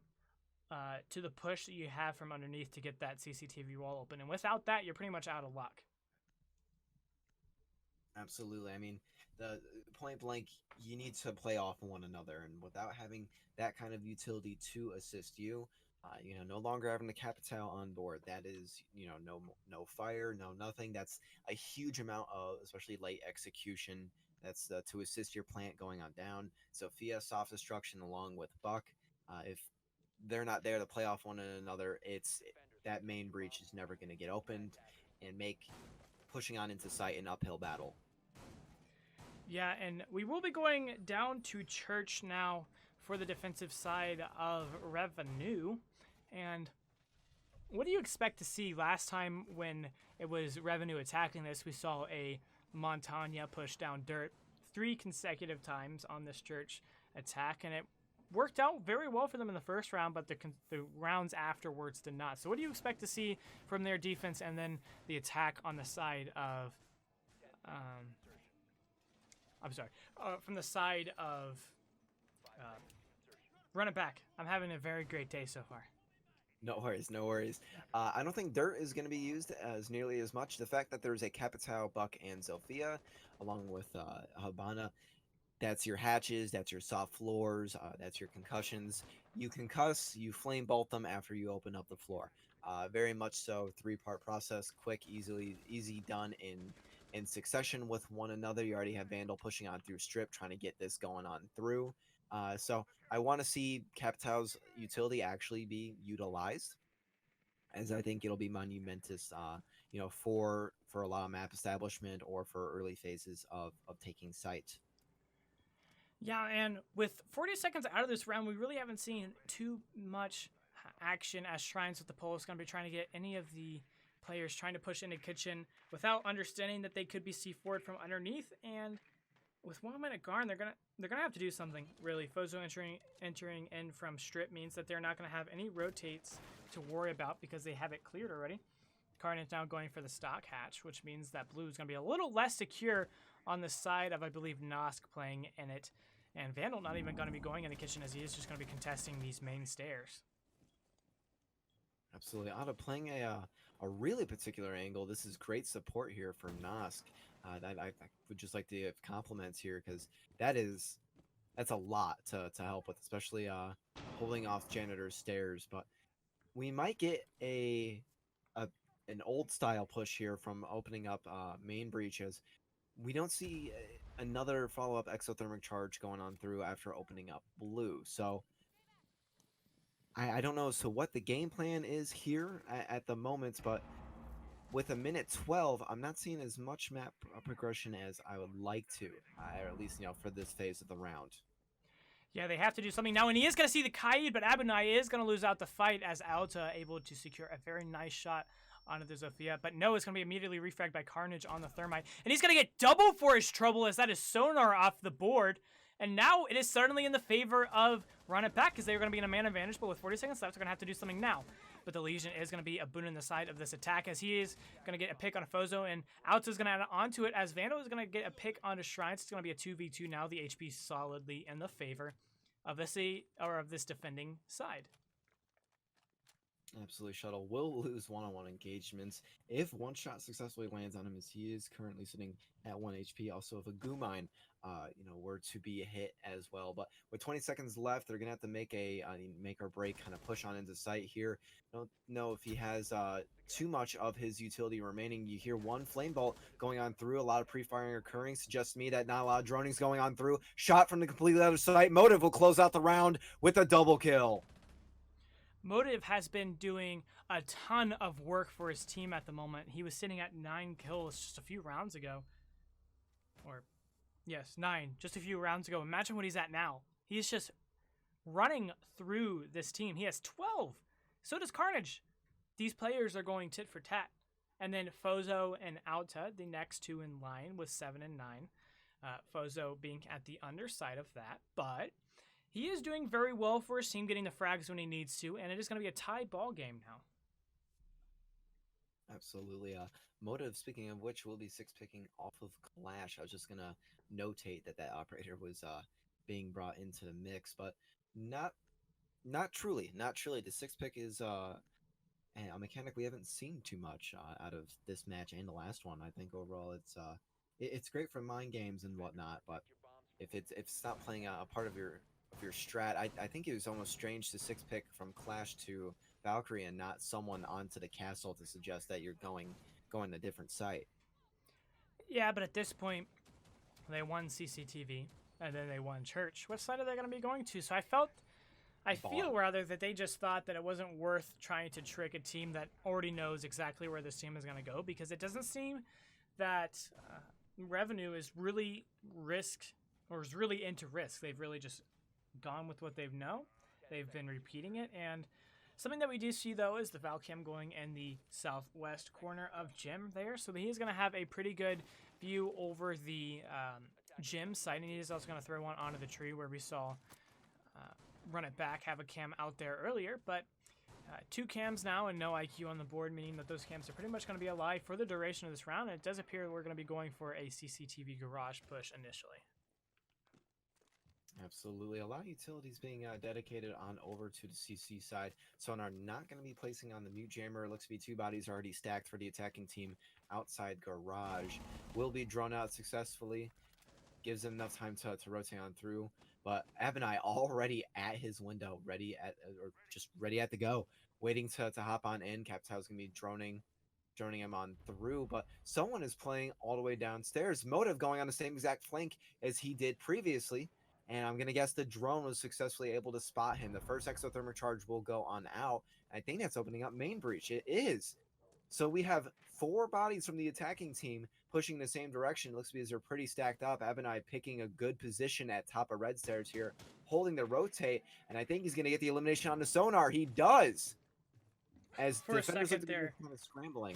A: to the push that you have from underneath to get that CCTV wall open, and without that, you're pretty much out of luck.
B: Absolutely. I mean, the point blank, you need to play off one another, and without having that kind of utility to assist you, no longer having the Capital on board, that is, no fire, no nothing. That's a huge amount of, especially late execution. That's to assist your plant going on down. Sophia, soft destruction along with Buck. If they're not there to play off one another, that main breach is never going to get opened and make pushing on into site an uphill battle.
A: Yeah, and we will be going down to Church now for the defensive side of Revenue. And what do you expect to see? Last time when it was Revenue attacking this, we saw a Montagna push down dirt 3 consecutive times on this Church attack, and it worked out very well for them in the first round, but the rounds afterwards did not. So what do you expect to see from their defense and then the attack on the side of from the side of run it back? I'm having a very great day so far.
B: No worries. I don't think dirt is going to be used as nearly as much. The fact that there's a Capital, Buck, and Zofia, along with Habana, that's your hatches, that's your soft floors, that's your concussions. You concuss, you flame bolt them after you open up the floor. Very much so, 3-part process, quick, easy done in succession with one another. You already have Vandal pushing on through Strip, trying to get this going on through. So I want to see Capital's utility actually be utilized, as I think it'll be monumentous, for a lot of map establishment or for early phases of taking site.
A: Yeah, and with 40 seconds out of this round, we really haven't seen too much action, as Shrines with the pole is going to be trying to get any of the players trying to push into kitchen without understanding that they could be C4'd from underneath. And with 1 minute gone, they're gonna have to do something, really. Fozo entering in from Strip means that they're not gonna have any rotates to worry about because they have it cleared already. Carnage now going for the stock hatch, which means that blue is gonna be a little less secure on the side of, I believe, Nosk playing in it. And Vandal not even gonna be going in the kitchen, as he is just gonna be contesting these main stairs.
B: Absolutely. Out of playing a really particular angle, this is great support here from Nosk. I would just like to give compliments here, because that's a lot to help with, especially holding off Janitor's stairs. But we might get an old style push here from opening up main breaches. We don't see another follow-up exothermic charge going on through after opening up blue. So I don't know as to what the game plan is here at the moment, but with 1:12, I'm not seeing as much map progression as I would like to, or at least, for this phase of the round.
A: Yeah, they have to do something now, and he is going to see the Kaid, but Abinai is going to lose out the fight, as Alta able to secure a very nice shot onto the Zofia. But no, it's going to be immediately refragged by Carnage on the Thermite, and he's going to get double for his trouble, as that is Sonar off the board. And now it is suddenly in the favor of run it back because they were going to be in a man advantage, but with 40 seconds left, they're going to have to do something now. But the Legion is going to be a boon in the side of this attack as he is going to get a pick on a Fozo, and Alta is going to add onto it as Vandal is going to get a pick onto Shrines. It's going to be a 2v2 now. The HP solidly in the favor of this defending side.
B: Absolutely. Shuttle will lose one-on-one engagements if one shot successfully lands on him, as he is currently sitting at 1 HP. Also, if a goo mine, were to be hit as well. But with 20 seconds left, they're gonna have to make a make or break kind of push on into sight here. Don't know if he has too much of his utility remaining. You hear one flame bolt going on through, a lot of pre-firing occurring. Suggests to me that not a lot of droning's going on through. Shot from the completely other side. Motive will close out the round with a double kill.
A: Motive has been doing a ton of work for his team at the moment. He was sitting at 9 kills just a few rounds ago. Or, yes, 9, just a few rounds ago. Imagine what he's at now. He's just running through this team. He has 12. So does Carnage. These players are going tit for tat. And then Fozo and Alta, the next two in line with 7 and 9. Fozo being at the underside of that, but he is doing very well for his team, getting the frags when he needs to, and it is going to be a tie ball game now.
B: Absolutely. Motive, speaking of which, will be 6-picking off of Clash. I was just going to notate that operator was being brought into the mix, but not truly. The 6-pick is a mechanic we haven't seen too much out of this match and the last one. I think overall it's great for mind games and whatnot, but if it's not playing a part of your strat, I think it was almost strange to 6-pick from Clash to Valkyrie and not someone onto the castle to suggest that you're going a different site.
A: Yeah, but at this point, they won CCTV and then they won Church. What side are they going to be going to? So I feel rather that they just thought that it wasn't worth trying to trick a team that already knows exactly where this team is going to go, because it doesn't seem that Revenue is really into risk. They've really just gone with what they know. They've been repeating it, and something that we do see though is the Valcam going in the southwest corner of Gym there, so he is going to have a pretty good view over the Gym site, and he is also going to throw one onto the tree where we saw Run It Back have a cam out there earlier, but 2 cams now and no IQ on the board, meaning that those cams are pretty much going to be alive for the duration of this round, and it does appear we're going to be going for a CCTV garage push initially.
B: Absolutely. A lot of utilities being dedicated on over to the CC side. Sonar not going to be placing on the mute jammer. Looks to be 2 bodies already stacked for the attacking team outside garage. Will be drawn out successfully. Gives them enough time to rotate on through. But Abinai already at his window, ready at the go. Waiting to hop on in. Captai's going to be droning him on through, but someone is playing all the way downstairs. Motive going on the same exact flank as he did previously. And I'm going to guess the drone was successfully able to spot him. The first exothermic charge will go on out. I think that's opening up main breach. It is. So we have 4 bodies from the attacking team pushing the same direction. Looks to be as they're pretty stacked up. Abinai picking a good position at top of red stairs here, holding the rotate. And I think he's going to get the elimination on the Sonar. He does. As
A: for
B: defenders
A: a second there,
B: kind of scrambling.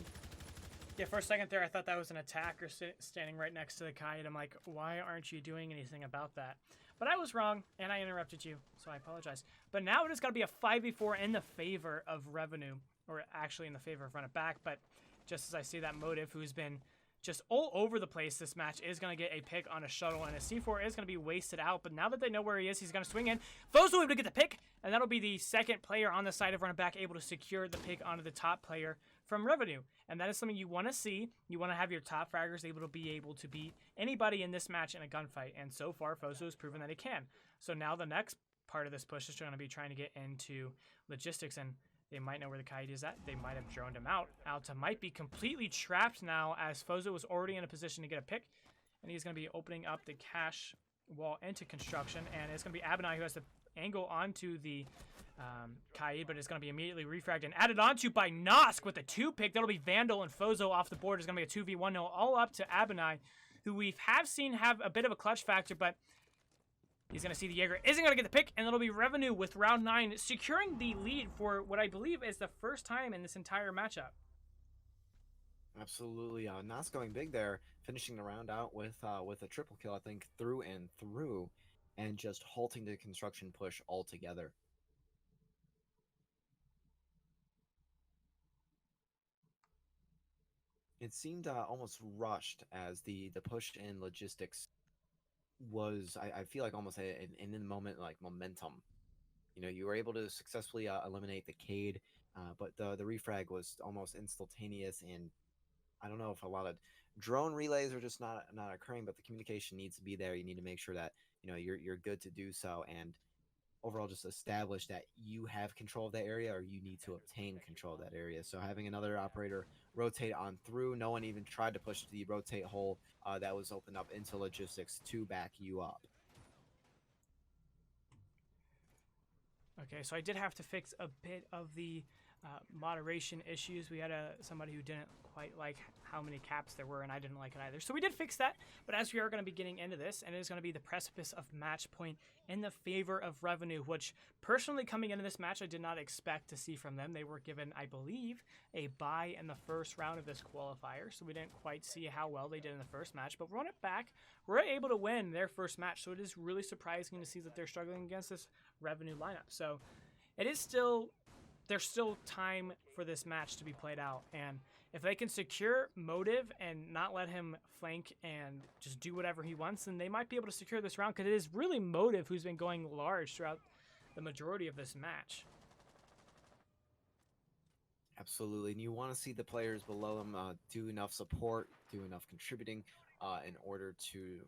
A: Yeah, for a second there, I thought that was an attacker standing right next to the kite. I'm like, why aren't you doing anything about that? But I was wrong, and I interrupted you, so I apologize. But now it is going to be a 5v4 in the favor of Revenue, or actually in the favor of Run It Back. But just as I see that Motive, who's been just all over the place this match, is going to get a pick on a shuttle, and a C4 is going to be wasted out. But now that they know where he is, he's going to swing in. Fozo able to get the pick, and that'll be the second player on the side of Run It Back able to secure the pick onto the top player from Revenue. And that is something you want to see. You want to have your top fraggers able to beat anybody in this match in a gunfight. And so far, Fozo has proven that he can. So now the next part of this push is going to be trying to get into logistics, and they might know where the kite is at. They might have droned him out. Alta might be completely trapped now, as Fozo was already in a position to get a pick. And he's going to be opening up the cash wall into construction. And it's going to be Abinai who has the angle onto the Kaid, but it's going to be immediately refragged and added onto by Nosk with a 2-pick. That'll be Vandal and Fozo off the board. It's going to be a 2v1 now, all up to Abinai, who we have seen have a bit of a clutch factor, but he's going to see the Jaeger isn't going to get the pick, and it'll be Revenue with round 9 securing the lead for what I believe is the first time in this entire matchup.
B: Absolutely. Nosk going big there, finishing the round out with a triple kill, I think, through and through. and just halting the construction push altogether. It seemed almost rushed as the push in logistics was, I feel like, almost an in the moment like momentum. You were able to successfully eliminate the Cade, but the refrag was almost instantaneous. And I don't know if a lot of drone relays are just not occurring, but the communication needs to be there. You need to make sure that you're good to do so, and overall just establish that you have control of that area, or you need to obtain control of that area. So having another operator rotate on through, no one even tried to push the rotate hole that was opened up into logistics to back you up.
A: Okay, so I did have to fix a bit of the moderation issues. We had somebody who didn't quite like how many caps there were, and I didn't like it either. So we did fix that, but as we are going to be getting into this, and it is going to be the precipice of match point in the favor of Revenue, which personally coming into this match, I did not expect to see from them. They were given, I believe, a bye in the first round of this qualifier, so we didn't quite see how well they did in the first match, but run it back, we're able to win their first match, so it is really surprising to see that they're struggling against this Revenue lineup. So it is there's still time for this match to be played out, and if they can secure Motive and not let him flank and just do whatever he wants, then they might be able to secure this round, because it is really Motive who's been going large throughout the majority of this match.
B: Absolutely, and you want to see the players below them do enough support, do enough contributing in order to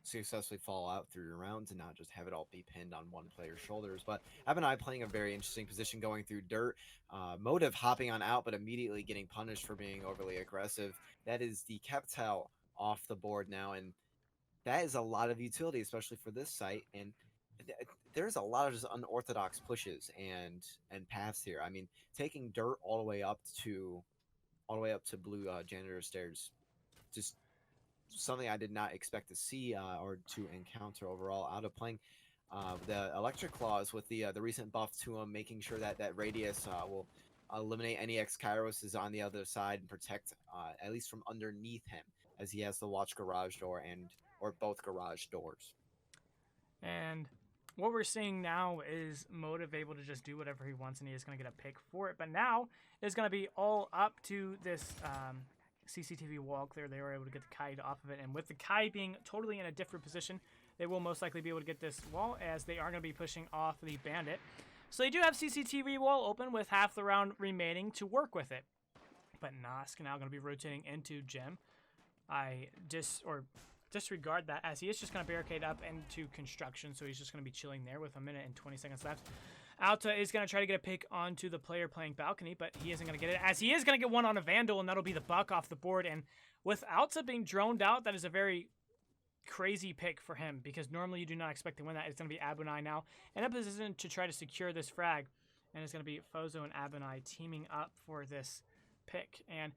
B: successfully fall out through your rounds and not just have it all be pinned on one player's shoulders. But Abenai playing a very interesting position going through dirt. Motive hopping on out, but immediately getting punished for being overly aggressive. That is the Captel off the board now, and that is a lot of utility, especially for this site. And there's a lot of just unorthodox pushes and paths here. I mean, taking dirt all the way up to blue janitor stairs, just something I did not expect to see or to encounter overall out of playing the electric claws with the recent buff to him, making sure that radius will eliminate any X-Kairos on the other side and protect at least from underneath him, as he has to watch garage door or both garage doors.
A: And what we're seeing now is Motive able to just do whatever he wants, and he is going to get a pick for it. But now it's going to be all up to this CCTV wall clear. They were able to get the kite off of it, and with the kite being totally in a different position, they will most likely be able to get this wall, as they are going to be pushing off the bandit. So they do have CCTV wall open with half the round remaining to work with it. But Nosk now going to be rotating into Jim. I disregard that, as he is just going to barricade up into construction, so he's just going to be chilling there with 1 minute and 20 seconds left. Alta is going to try to get a pick onto the player playing balcony, but he isn't going to get it, as he is going to get one on a Vandal, and that'll be the buck off the board. And with Alta being droned out, that is a very crazy pick for him, because normally you do not expect to win that. It's going to be Abunai now in a position to try to secure this frag, and it's going to be Fozo and Abunai teaming up for this pick. And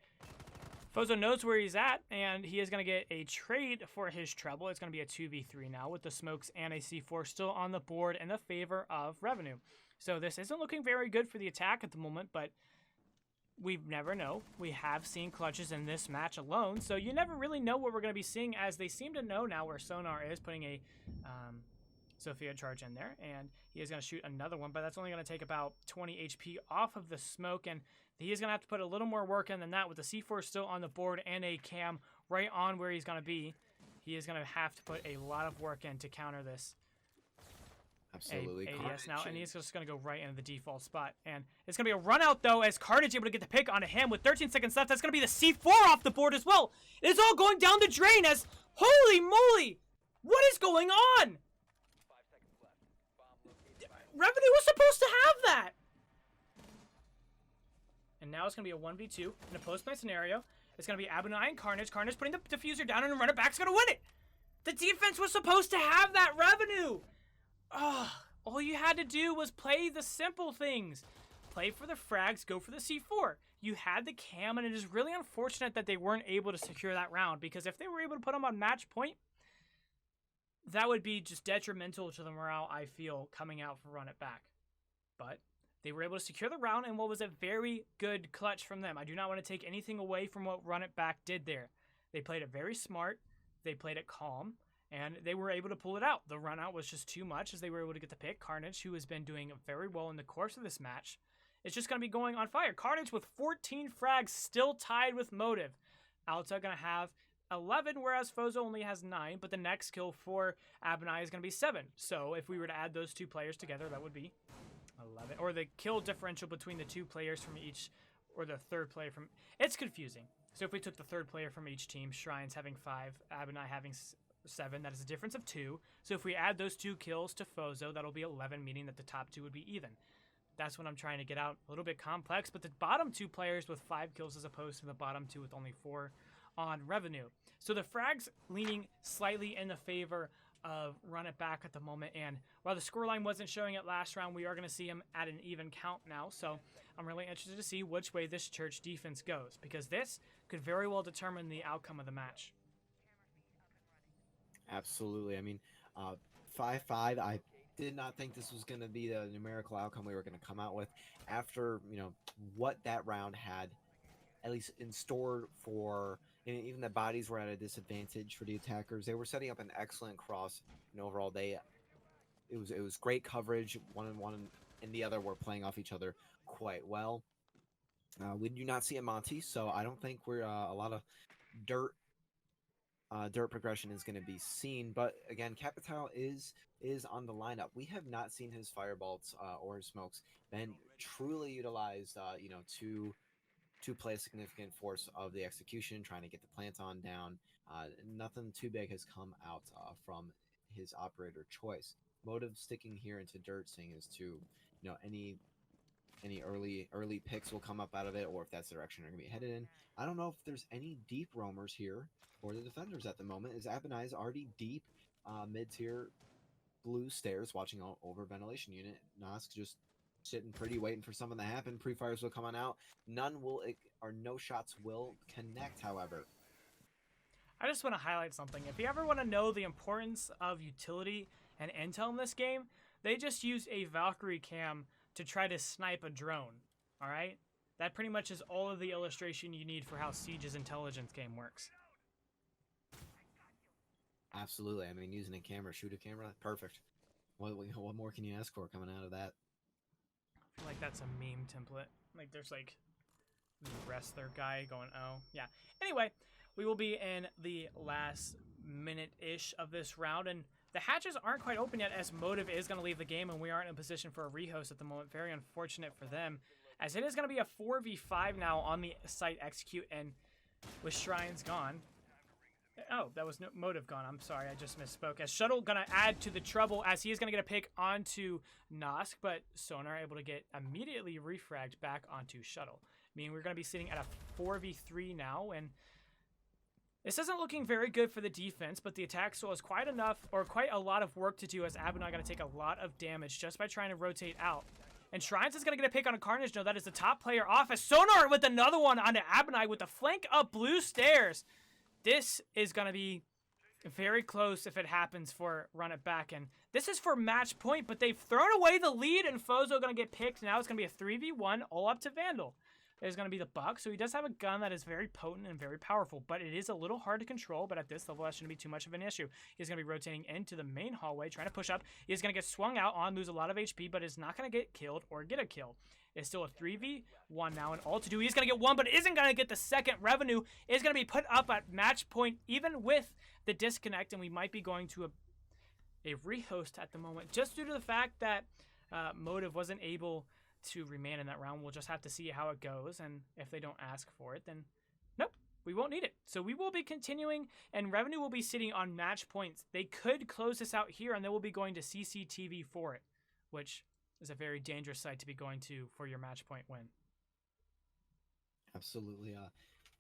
A: Fozo knows where he's at, and he is going to get a trade for his trouble. It's going to be a 2v3 now with the smokes and a C4 still on the board in the favor of Revenue. So this isn't looking very good for the attack at the moment, but we never know. We have seen clutches in this match alone, so you never really know what we're going to be seeing, as they seem to know now where Sonar is, putting a Sophia charge in there, and he is going to shoot another one, but that's only going to take about 20 HP off of the smoke, and he is going to have to put a little more work in than that. With the C4 still on the board and a cam right on where he's going to be, he is going to have to put a lot of work in to counter this.
B: Absolutely.
A: ADS now, and he's just going to go right into the default spot. And it's going to be a run out, though, as Carnage able to get the pick onto him with 13 seconds left. That's going to be the C4 off the board as well. It's all going down the drain, as, holy moly, what is going on? Revenue was supposed to have that. And now it's going to be a 1v2 in a post-play scenario. It's going to be Abunai and Carnage. Carnage putting the diffuser down, and the runner back's going to win it. The defense was supposed to have that. Revenue. All you had to do was play the simple things. Play for the frags, go for the C4. You had the cam, and it is really unfortunate that they weren't able to secure that round, because if they were able to put them on match point, that would be just detrimental to the morale, I feel, coming out for Run It Back. But they were able to secure the round, and what was a very good clutch from them. I do not want to take anything away from what Run It Back did there. They played it very smart. They played it calm. and they were able to pull it out. The run out was just too much as they were able to get the pick. Carnage, who has been doing very well in the course of this match, is just going to be going on fire. Carnage with 14 frags, still tied with Motive. Alta going to have 11, whereas Fozo only has 9, but the next kill for Abinai is going to be 7. So if we were to add those two players together, that would be 11. Or the kill differential between the two players from each, or the third player from... It's confusing. So if we took the third player from each team, Shrines having 5, Abinai having 7, that is a difference of 2. So if we add those 2 kills to Fozo, that'll be 11, meaning that the top 2 would be even. That's what I'm trying to get out. A little bit complex, but the bottom 2 players with 5 kills as opposed to the bottom 2 with only 4 on revenue. So the frags leaning slightly in the favor of Run It Back at the moment, and while the scoreline wasn't showing it last round, we are going to see him at an even count now. So I'm really interested to see which way this Church defense goes, because this could very well determine the outcome of the match.
B: Absolutely. I mean, 5-5, I did not think this was going to be the numerical outcome we were going to come out with after, what that round had, at least in store for, even the bodies were at a disadvantage for the attackers. They were setting up an excellent cross, and overall it was great coverage. One and the other were playing off each other quite well. We do not see a Monty, so I don't think we're a lot of dirt progression is going to be seen. But again, Capital is on the lineup. We have not seen his firebolts or his smokes been truly utilized, to play a significant force of the execution, trying to get the plant on down. Nothing too big has come out from his operator choice. Motive sticking here into dirt, seeing as to any early picks will come up out of it, or if that's the direction they're going to be headed in. I don't know if there's any deep roamers here for the defenders at the moment, as Abinai is already deep mid-tier blue stairs, watching over ventilation unit. Nosk just sitting pretty, waiting for something to happen. Pre-fires will come on out. No shots will connect, however.
A: I just want to highlight something. If you ever want to know the importance of utility and intel in this game, they just use a Valkyrie cam to try to snipe a drone, all right? That pretty much is all of the illustration you need for how Siege's intelligence game works.
B: Absolutely. I mean, using a camera, shoot a camera, perfect. What more can you ask for coming out of that?
A: I feel like that's a meme template. Like, there's like the wrestler guy going, oh, yeah. Anyway, we will be in the last minute-ish of this round, and the hatches aren't quite open yet, as Motive is going to leave the game, and we aren't in a position for a rehost at the moment. Very unfortunate for them, as it is going to be a 4v5 now on the site execute, and with Shrines gone. Oh, that was Motive gone. I'm sorry, I just misspoke. As Shuttle going to add to the trouble, as he is going to get a pick onto Nosk, but Sonar able to get immediately refragged back onto Shuttle. Meaning we're going to be sitting at a 4v3 now, and this isn't looking very good for the defense, but the attack still has quite a lot of work to do, as Abinai going to take a lot of damage just by trying to rotate out. And Shrines is going to get a pick on a Carnage. No, that is the top player off, as Sonar with another one onto Abinai with the flank up blue stairs. This is going to be very close if it happens for Run It Back. And this is for match point, but they've thrown away the lead, and Fozo going to get picked. Now it's going to be a 3v1 all up to Vandal. There's going to be the Buck, so he does have a gun that is very potent and very powerful, but it is a little hard to control, but at this level, that shouldn't be too much of an issue. He's going to be rotating into the main hallway, trying to push up. He's going to get swung out on, lose a lot of HP, but is not going to get killed or get a kill. It's still a 3v1 now, and all to do. He's going to get one, but isn't going to get the second. Revenue is going to be put up at match point, even with the disconnect, and we might be going to a rehost at the moment, just due to the fact that Motive wasn't able to remain in that round. We'll just have to see how it goes, and if they don't ask for it, then nope, we won't need it. So we will be continuing, and Revenue will be sitting on match points. They could close this out here, and they will be going to CCTV for it, which is a very dangerous site to be going to for your match point win.
B: Absolutely.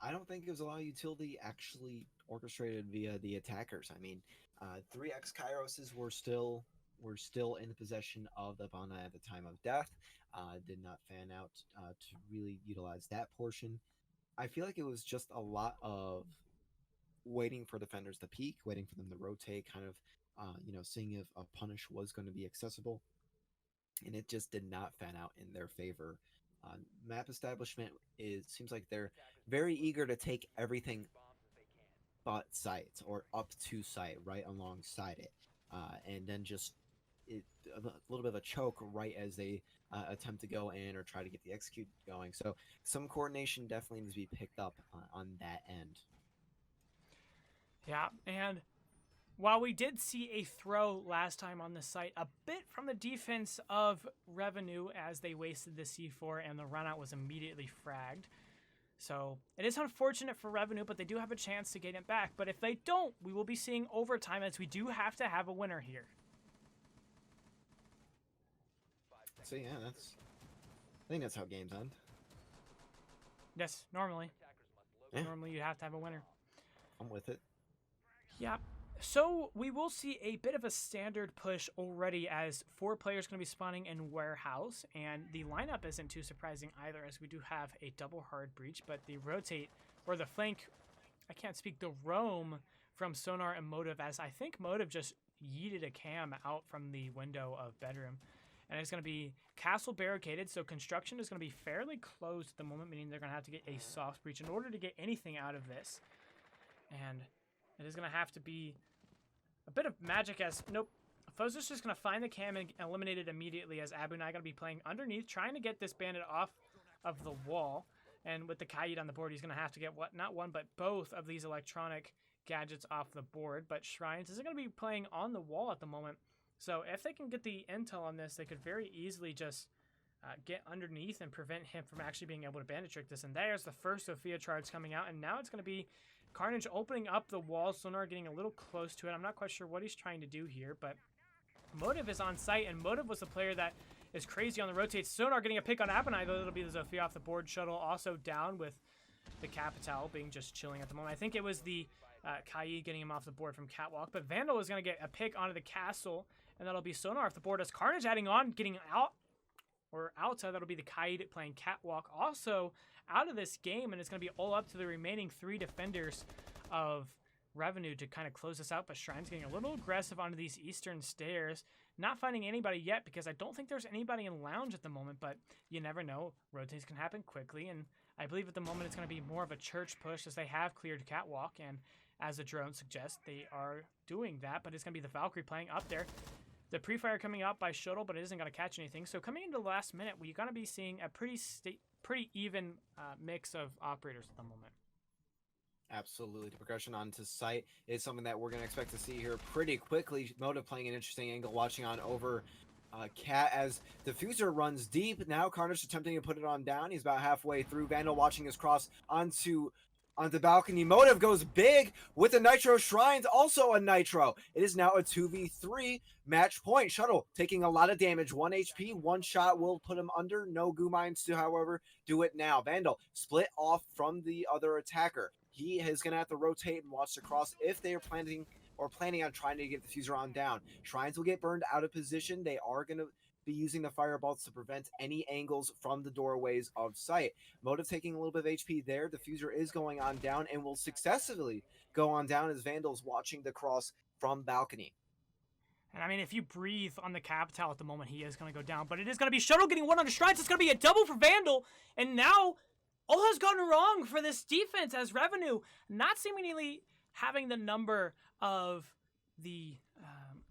B: I don't think it was a lot of utility actually orchestrated via the attackers. I mean, 3x Kairoses were still in the possession of the Bana at the time of death. Did not fan out to really utilize that portion. I feel like it was just a lot of waiting for defenders to peek, waiting for them to rotate, kind of, seeing if a punish was going to be accessible. And it just did not fan out in their favor. Map establishment seems like they're very eager to take everything but site or up to site right alongside it, and then just a little bit of a choke right as they attempt to go in or try to get the execute going. So some coordination definitely needs to be picked up on that end.
A: Yeah, and while we did see a throw last time on the site, a bit from the defense of Revenue as they wasted the C4 and the runout was immediately fragged. So it is unfortunate for Revenue, but they do have a chance to get it back. But if they don't, we will be seeing overtime as we do have to have a winner here.
B: So yeah, I think that's how games end.
A: Yes, normally.
B: Yeah.
A: Normally you have to have a winner.
B: I'm with it.
A: Yeah. So we will see a bit of a standard push already as 4 players going to be spawning in Warehouse, and the lineup isn't too surprising either as we do have a double hard breach, but the rotate or the flank, I can't speak, the roam from Sonar and Motive, as I think Motive just yeeted a cam out from the window of bedroom. And it's going to be castle barricaded, so construction is going to be fairly closed at the moment, meaning they're going to have to get a soft breach in order to get anything out of this. And it is going to have to be a bit of magic as, nope, Foz is just going to find the cam and eliminate it immediately as Abu and I are going to be playing underneath, trying to get this bandit off of the wall. And with the Kaid on the board, he's going to have to get, not one, but both of these electronic gadgets off the board. But Shrines isn't going to be playing on the wall at the moment. So if they can get the intel on this, they could very easily just get underneath and prevent him from actually being able to bandit trick this. And there's the first Sophia charge coming out. And now it's going to be Carnage opening up the wall. Sonar getting a little close to it. I'm not quite sure what he's trying to do here, but Motive is on site, and Motive was the player that is crazy on the rotates. Sonar getting a pick on Abenai, though it'll be the Sophia off the board. Shuttle also down with the Capital being just chilling at the moment. I think it was the Kai getting him off the board from Catwalk, but Vandal is going to get a pick onto the castle, and that'll be Sonar off the board as Carnage adding on, getting out, or outside, that'll be the Kaid playing Catwalk also out of this game, and it's going to be all up to the remaining 3 defenders of Revenue to kind of close this out. But Shrine's getting a little aggressive onto these eastern stairs, not finding anybody yet because I don't think there's anybody in lounge at the moment, but you never know. Rotates can happen quickly, and I believe at the moment it's going to be more of a church push as they have cleared Catwalk, and as the drone suggests, they are doing that, but it's going to be the Valkyrie playing up there. The pre-fire coming out by Shuttle, but it isn't going to catch anything. So coming into the last minute, we're going to be seeing a pretty even mix of operators at the moment.
B: Absolutely. The progression onto site is something that we're going to expect to see here pretty quickly. Motive playing an interesting angle, watching on over Cat as Diffuser runs deep. Now Carnage attempting to put it on down. He's about halfway through. Vandal watching his cross onto balcony. Motive goes big with the Nitro. Shrines also a Nitro. It is now a 2v3 match point. Shuttle taking a lot of damage. 1 HP, 1 shot will put him under. No goo mines to, however, do it now. Vandal split off from the other attacker. He is going to have to rotate and watch the cross if they are planning on trying to get the Diffuser on down. Shrines will get burned out of position. They are going to be using the firebolts to prevent any angles from the doorways of sight. Motive taking a little bit of HP there. Diffuser is going on down and will successfully go on down as Vandal's watching the cross from balcony.
A: And I mean, if you breathe on the Capital at the moment, he is going to go down. But it is going to be Shuttle getting one on the Shrines. It's going to be a double for Vandal. And now all has gone wrong for this defense as Revenue not seemingly having the number of the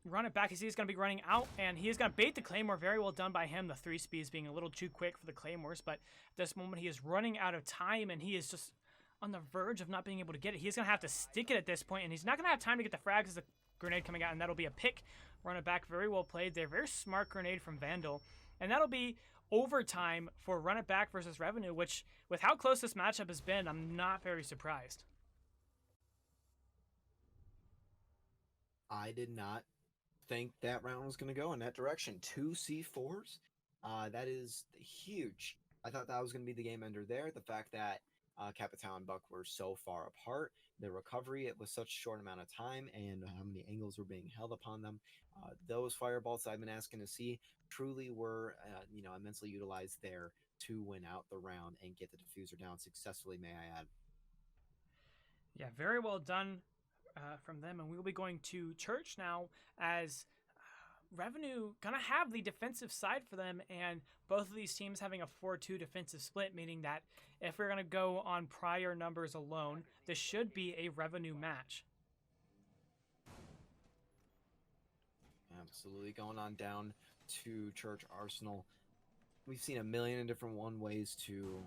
A: run it back. He's going to be running out, and he is going to bait the Claymore. Very well done by him. The 3 speeds being a little too quick for the Claymores, but at this moment he is running out of time, and he is just on the verge of not being able to get it. He's going to have to stick it at this point, and he's not going to have time to get the frags as the grenade coming out, and that'll be a pick. Run it back. Very well played there. Very smart grenade from Vandal, and that'll be overtime for Run It Back versus Revenue, which, with how close this matchup has been, I'm not very surprised.
B: I did not think that round was going to go in that direction. 2 C4s, that is huge. I thought that was going to be the game ender there. The fact that Capital and Buck were so far apart, the recovery, it was such a short amount of time, and how many angles were being held upon them. Those firebolts I've been asking to see truly were, immensely utilized there to win out the round and get the Diffuser down successfully, may I add.
A: Yeah, very well done from them, and we will be going to church now as Revenue gonna have the defensive side for them, and both of these teams having a 4-2 defensive split, meaning that if we're gonna go on prior numbers alone, this should be a Revenue match.
B: Absolutely. Going on down to Church Arsenal. We've seen a million different ways to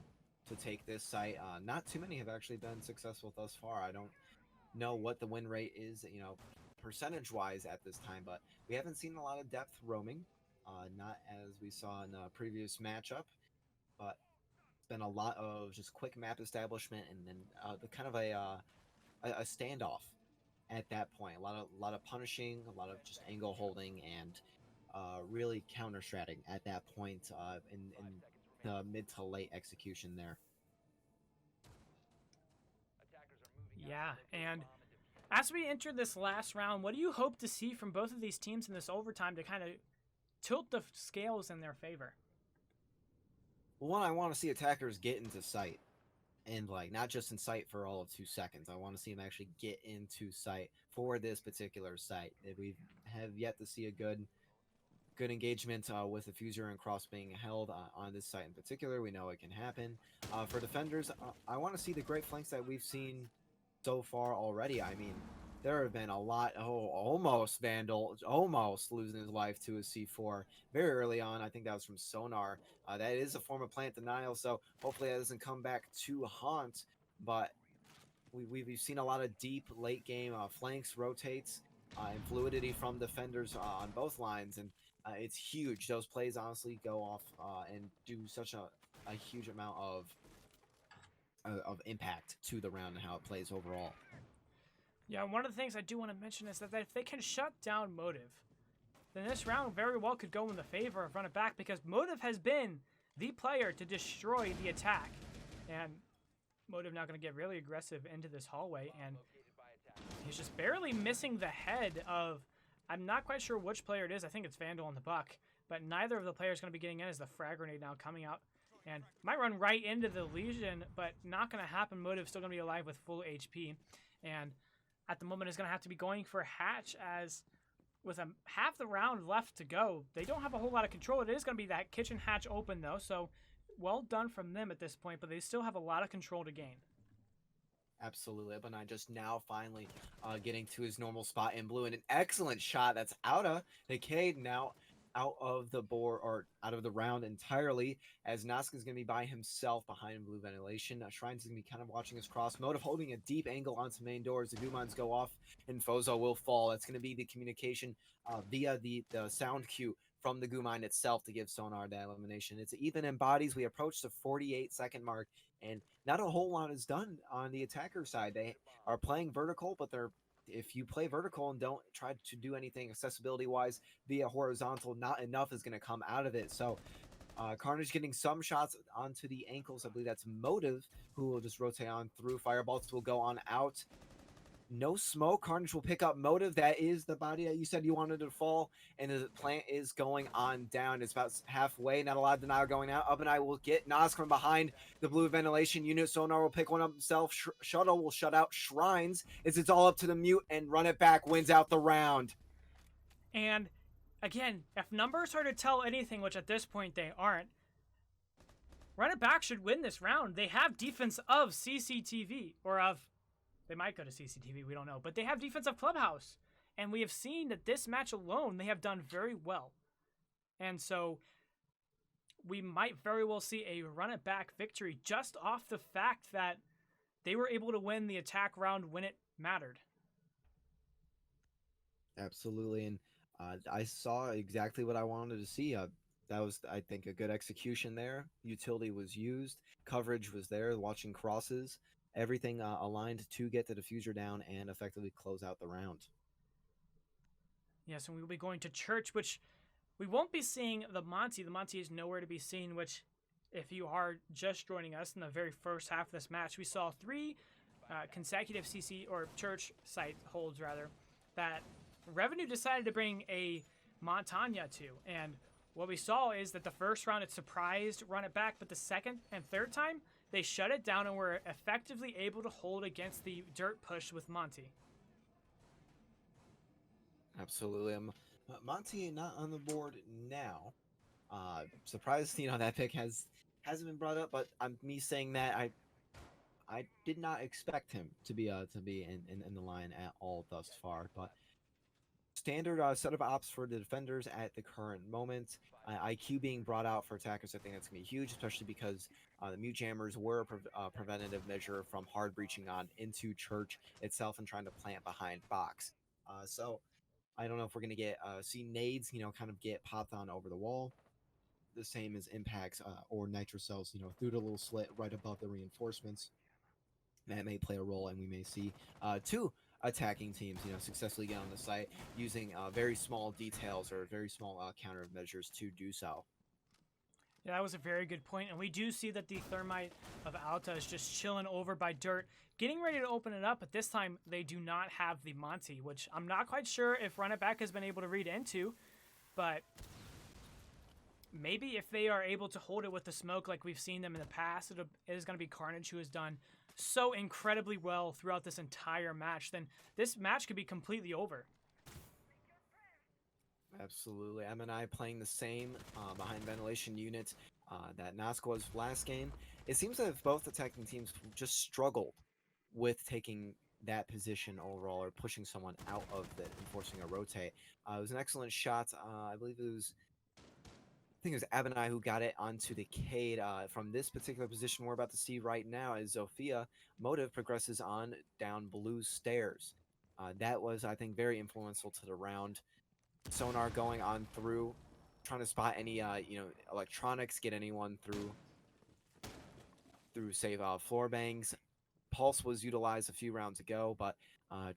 B: take this site. Not too many have actually been successful thus far. I don't know what the win rate is, percentage-wise at this time, but we haven't seen a lot of depth roaming, not as we saw in the previous matchup, but it's been a lot of just quick map establishment and then the kind of a standoff at that point. A lot of punishing, a lot of just angle holding, and really counter-stratting at that point in the mid to late execution there.
A: Yeah, and as we enter this last round, what do you hope to see from both of these teams in this overtime to kind of tilt the scales in their favor?
B: Well, one, I want to see attackers get into sight. And not just in sight for all of 2 seconds. I want to see them actually get into sight for this particular site. We have yet to see a good engagement with the Fuser and Cross being held on this site in particular. We know it can happen. For defenders, I want to see the great flanks that we've seen so far already. I mean, there have been a lot. Almost Vandal, almost losing his life to a C4 very early on. I think that was from Sonar. That is a form of plant denial, so hopefully that doesn't come back to haunt. But we've seen a lot of deep late game flanks, rotates, and fluidity from defenders on both lines, and it's huge. Those plays honestly go off and do such a huge amount of impact to the round and how it plays overall.
A: Yeah, one of the things I do want to mention is that if they can shut down Motive, then this round very well could go in the favor of Run It Back, because Motive has been the player to destroy the attack. And Motive now going to get really aggressive into this hallway, and he's just barely missing the head of, I'm not quite sure which player it is. I think it's Vandal and the Buck, but neither of the players going to be getting in as the frag grenade now coming out. And might run right into the Legion, but not going to happen. Motive still going to be alive with full HP. And at the moment is going to have to be going for Hatch, as with half the round left to go, they don't have a whole lot of control. It is going to be that kitchen hatch open, though, so well done from them at this point, but they still have a lot of control to gain.
B: Absolutely. But I just now finally getting to his normal spot in blue, and an excellent shot that's out of Decade, now out of the board, or out of the round entirely, as Noska's going to be by himself behind blue ventilation. Shrines is going to be kind of watching his cross. Motive holding a deep angle onto main doors. The Gumans go off, and Fozo will fall. That's going to be the communication via the sound cue from the Guman itself to give Sonar that elimination. It's even in bodies. We approach the 48-second mark, and not a whole lot is done on the attacker side. They are playing vertical, but if you play vertical and don't try to do anything accessibility-wise via horizontal, not enough is going to come out of it. So Carnage getting some shots onto the ankles. I believe that's Motive, who will just rotate on through. Firebolts will go on out. No smoke. Carnage will pick up Motive. That is the body that you said you wanted to fall. And the plant is going on down. It's about halfway. Not a lot of denial going out. Up and I will get Nas from behind the blue ventilation unit. Sonar will pick one up himself. Shuttle will shut out Shrines. It's all up to the mute, and Run It Back wins out the round.
A: And again, if numbers are to tell anything, which at this point they aren't, Run It Back should win this round. They have defense of CCTV, or of, they might go to CCTV, we don't know, but they have defense of Clubhouse. And we have seen that this match alone, they have done very well. And so we might very well see a Run It Back victory just off the fact that they were able to win the attack round when it mattered.
B: Absolutely. And I saw exactly what I wanted to see. That was, I think, a good execution there. Utility was used. Coverage was there. Watching crosses. Everything aligned to get the diffuser down and effectively close out the round.
A: Yes, and we will be going to Church, which we won't be seeing the Monty. The Monty is nowhere to be seen, which, if you are just joining us in the very first half of this match, we saw 3 consecutive CC, or Church site holds, rather, that Revenue decided to bring a Montagna to. And what we saw is that the first round it surprised Run It Back, but the second and third time, they shut it down and were effectively able to hold against the dirt push with Monty.
B: Absolutely. Monty not on the board now. Surprised, that pick hasn't been brought up, but me saying that I did not expect him to be in the line at all thus far. But standard set of ops for the defenders at the current moment. IQ being brought out for attackers, I think that's gonna be huge, especially because the mute jammers were a preventative measure from hard breaching on into church itself and trying to plant behind box. So I don't know if we're gonna get see nades, kind of get popped on over the wall. The same as impacts or nitro cells, through the little slit right above the reinforcements. That may play a role, and we may see two attacking teams, successfully get on the site using very small details or very small countermeasures to do so.
A: Yeah, that was a very good point. And we do see that the Thermite of Alta is just chilling over by dirt, getting ready to open it up. But this time, they do not have the Monty, which I'm not quite sure if Run It Back has been able to read into. But maybe if they are able to hold it with the smoke like we've seen them in the past, it is going to be Carnage who has done so incredibly well throughout this entire match. Then this match could be completely over.
B: Absolutely. MNI playing the same behind ventilation unit that Nask was last game. It seems that both attacking teams just struggled with taking that position overall or pushing someone out of it and forcing a rotate. It was an excellent shot. I believe it was Abinai who got it onto the Cade. From this particular position we're about to see right now as Zofia Motive progresses on down blue stairs. That was, I think, very influential to the round. Sonar going on through, trying to spot any electronics, get anyone through save floor bangs. Pulse was utilized a few rounds ago, but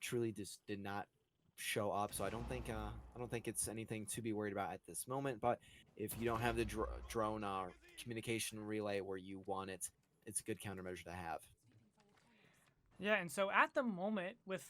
B: truly just did not show up. So I don't think it's anything to be worried about at this moment. But if you don't have the drone communication relay where you want it, it's a good countermeasure to have.
A: Yeah, and so at the moment, with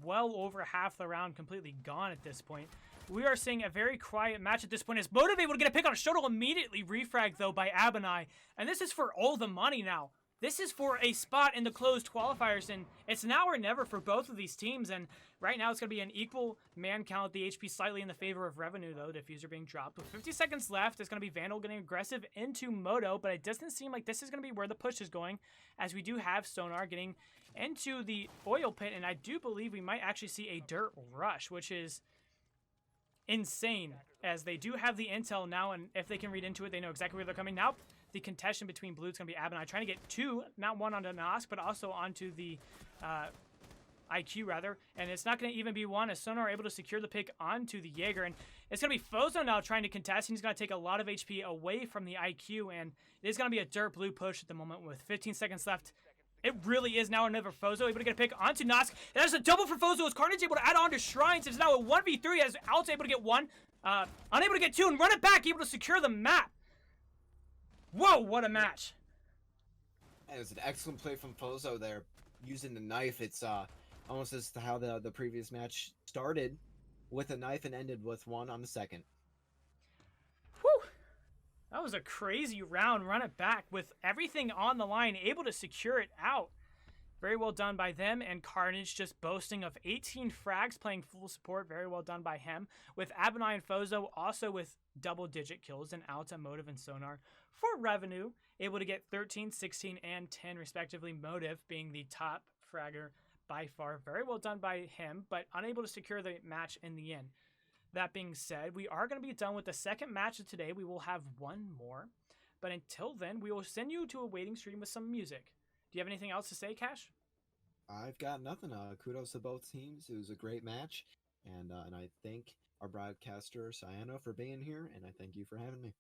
A: well over half the round completely gone at this point, we are seeing a very quiet match at this point. Is Motive able to get a pick on a shuttle immediately refragged, though, by Abinai. And this is for all the money now. This is for a spot in the closed qualifiers, and it's now or never for both of these teams. And right now, it's going to be an equal man count. The HP slightly in the favor of Revenue, though. Diffuser being dropped. With 50 seconds left, it's going to be Vandal getting aggressive into Moto, but it doesn't seem like this is going to be where the push is going, as we do have Sonar getting into the oil pit, and I do believe we might actually see a dirt rush, which is insane, as they do have the intel now, and if they can read into it, they know exactly where they're coming. Now, the contention between blue is going to be Abinai trying to get two, not one onto Nosk, but also onto the IQ, rather. And it's not going to even be one, as Sonar are able to secure the pick onto the Jaeger. And it's going to be Fozo now trying to contest. He's going to take a lot of HP away from the IQ, and it is going to be a dirt blue push at the moment with 15 seconds left. It really is now another Fozo able to get a pick onto Nosk. There's a double for Fozo as Carnage able to add on to Shrines. It's now a 1v3 as Al's able to get one, unable to get two, and Run It Back able to secure the map. Whoa, what a match.
B: And it was an excellent play from Fozo there, using the knife. It's almost as to how the previous match started with a knife and ended with one on the second.
A: Whew. That was a crazy round. Run It Back with everything on the line, able to secure it out. Very well done by them, and Carnage just boasting of 18 frags, playing full support. Very well done by him. With Abinai and Fozo also with double-digit kills, and Alta, Motive, and Sonar. For Revenue, able to get 13, 16, and 10 respectively. Motive being the top fragger by far. Very well done by him, but unable to secure the match in the end. That being said, we are going to be done with the second match of today. We will have one more. But until then, we will send you to a waiting stream with some music. Do you have anything else to say, Cash?
B: I've got nothing. Kudos to both teams. It was a great match. And I thank our broadcaster, Sayano, for being here. And I thank you for having me.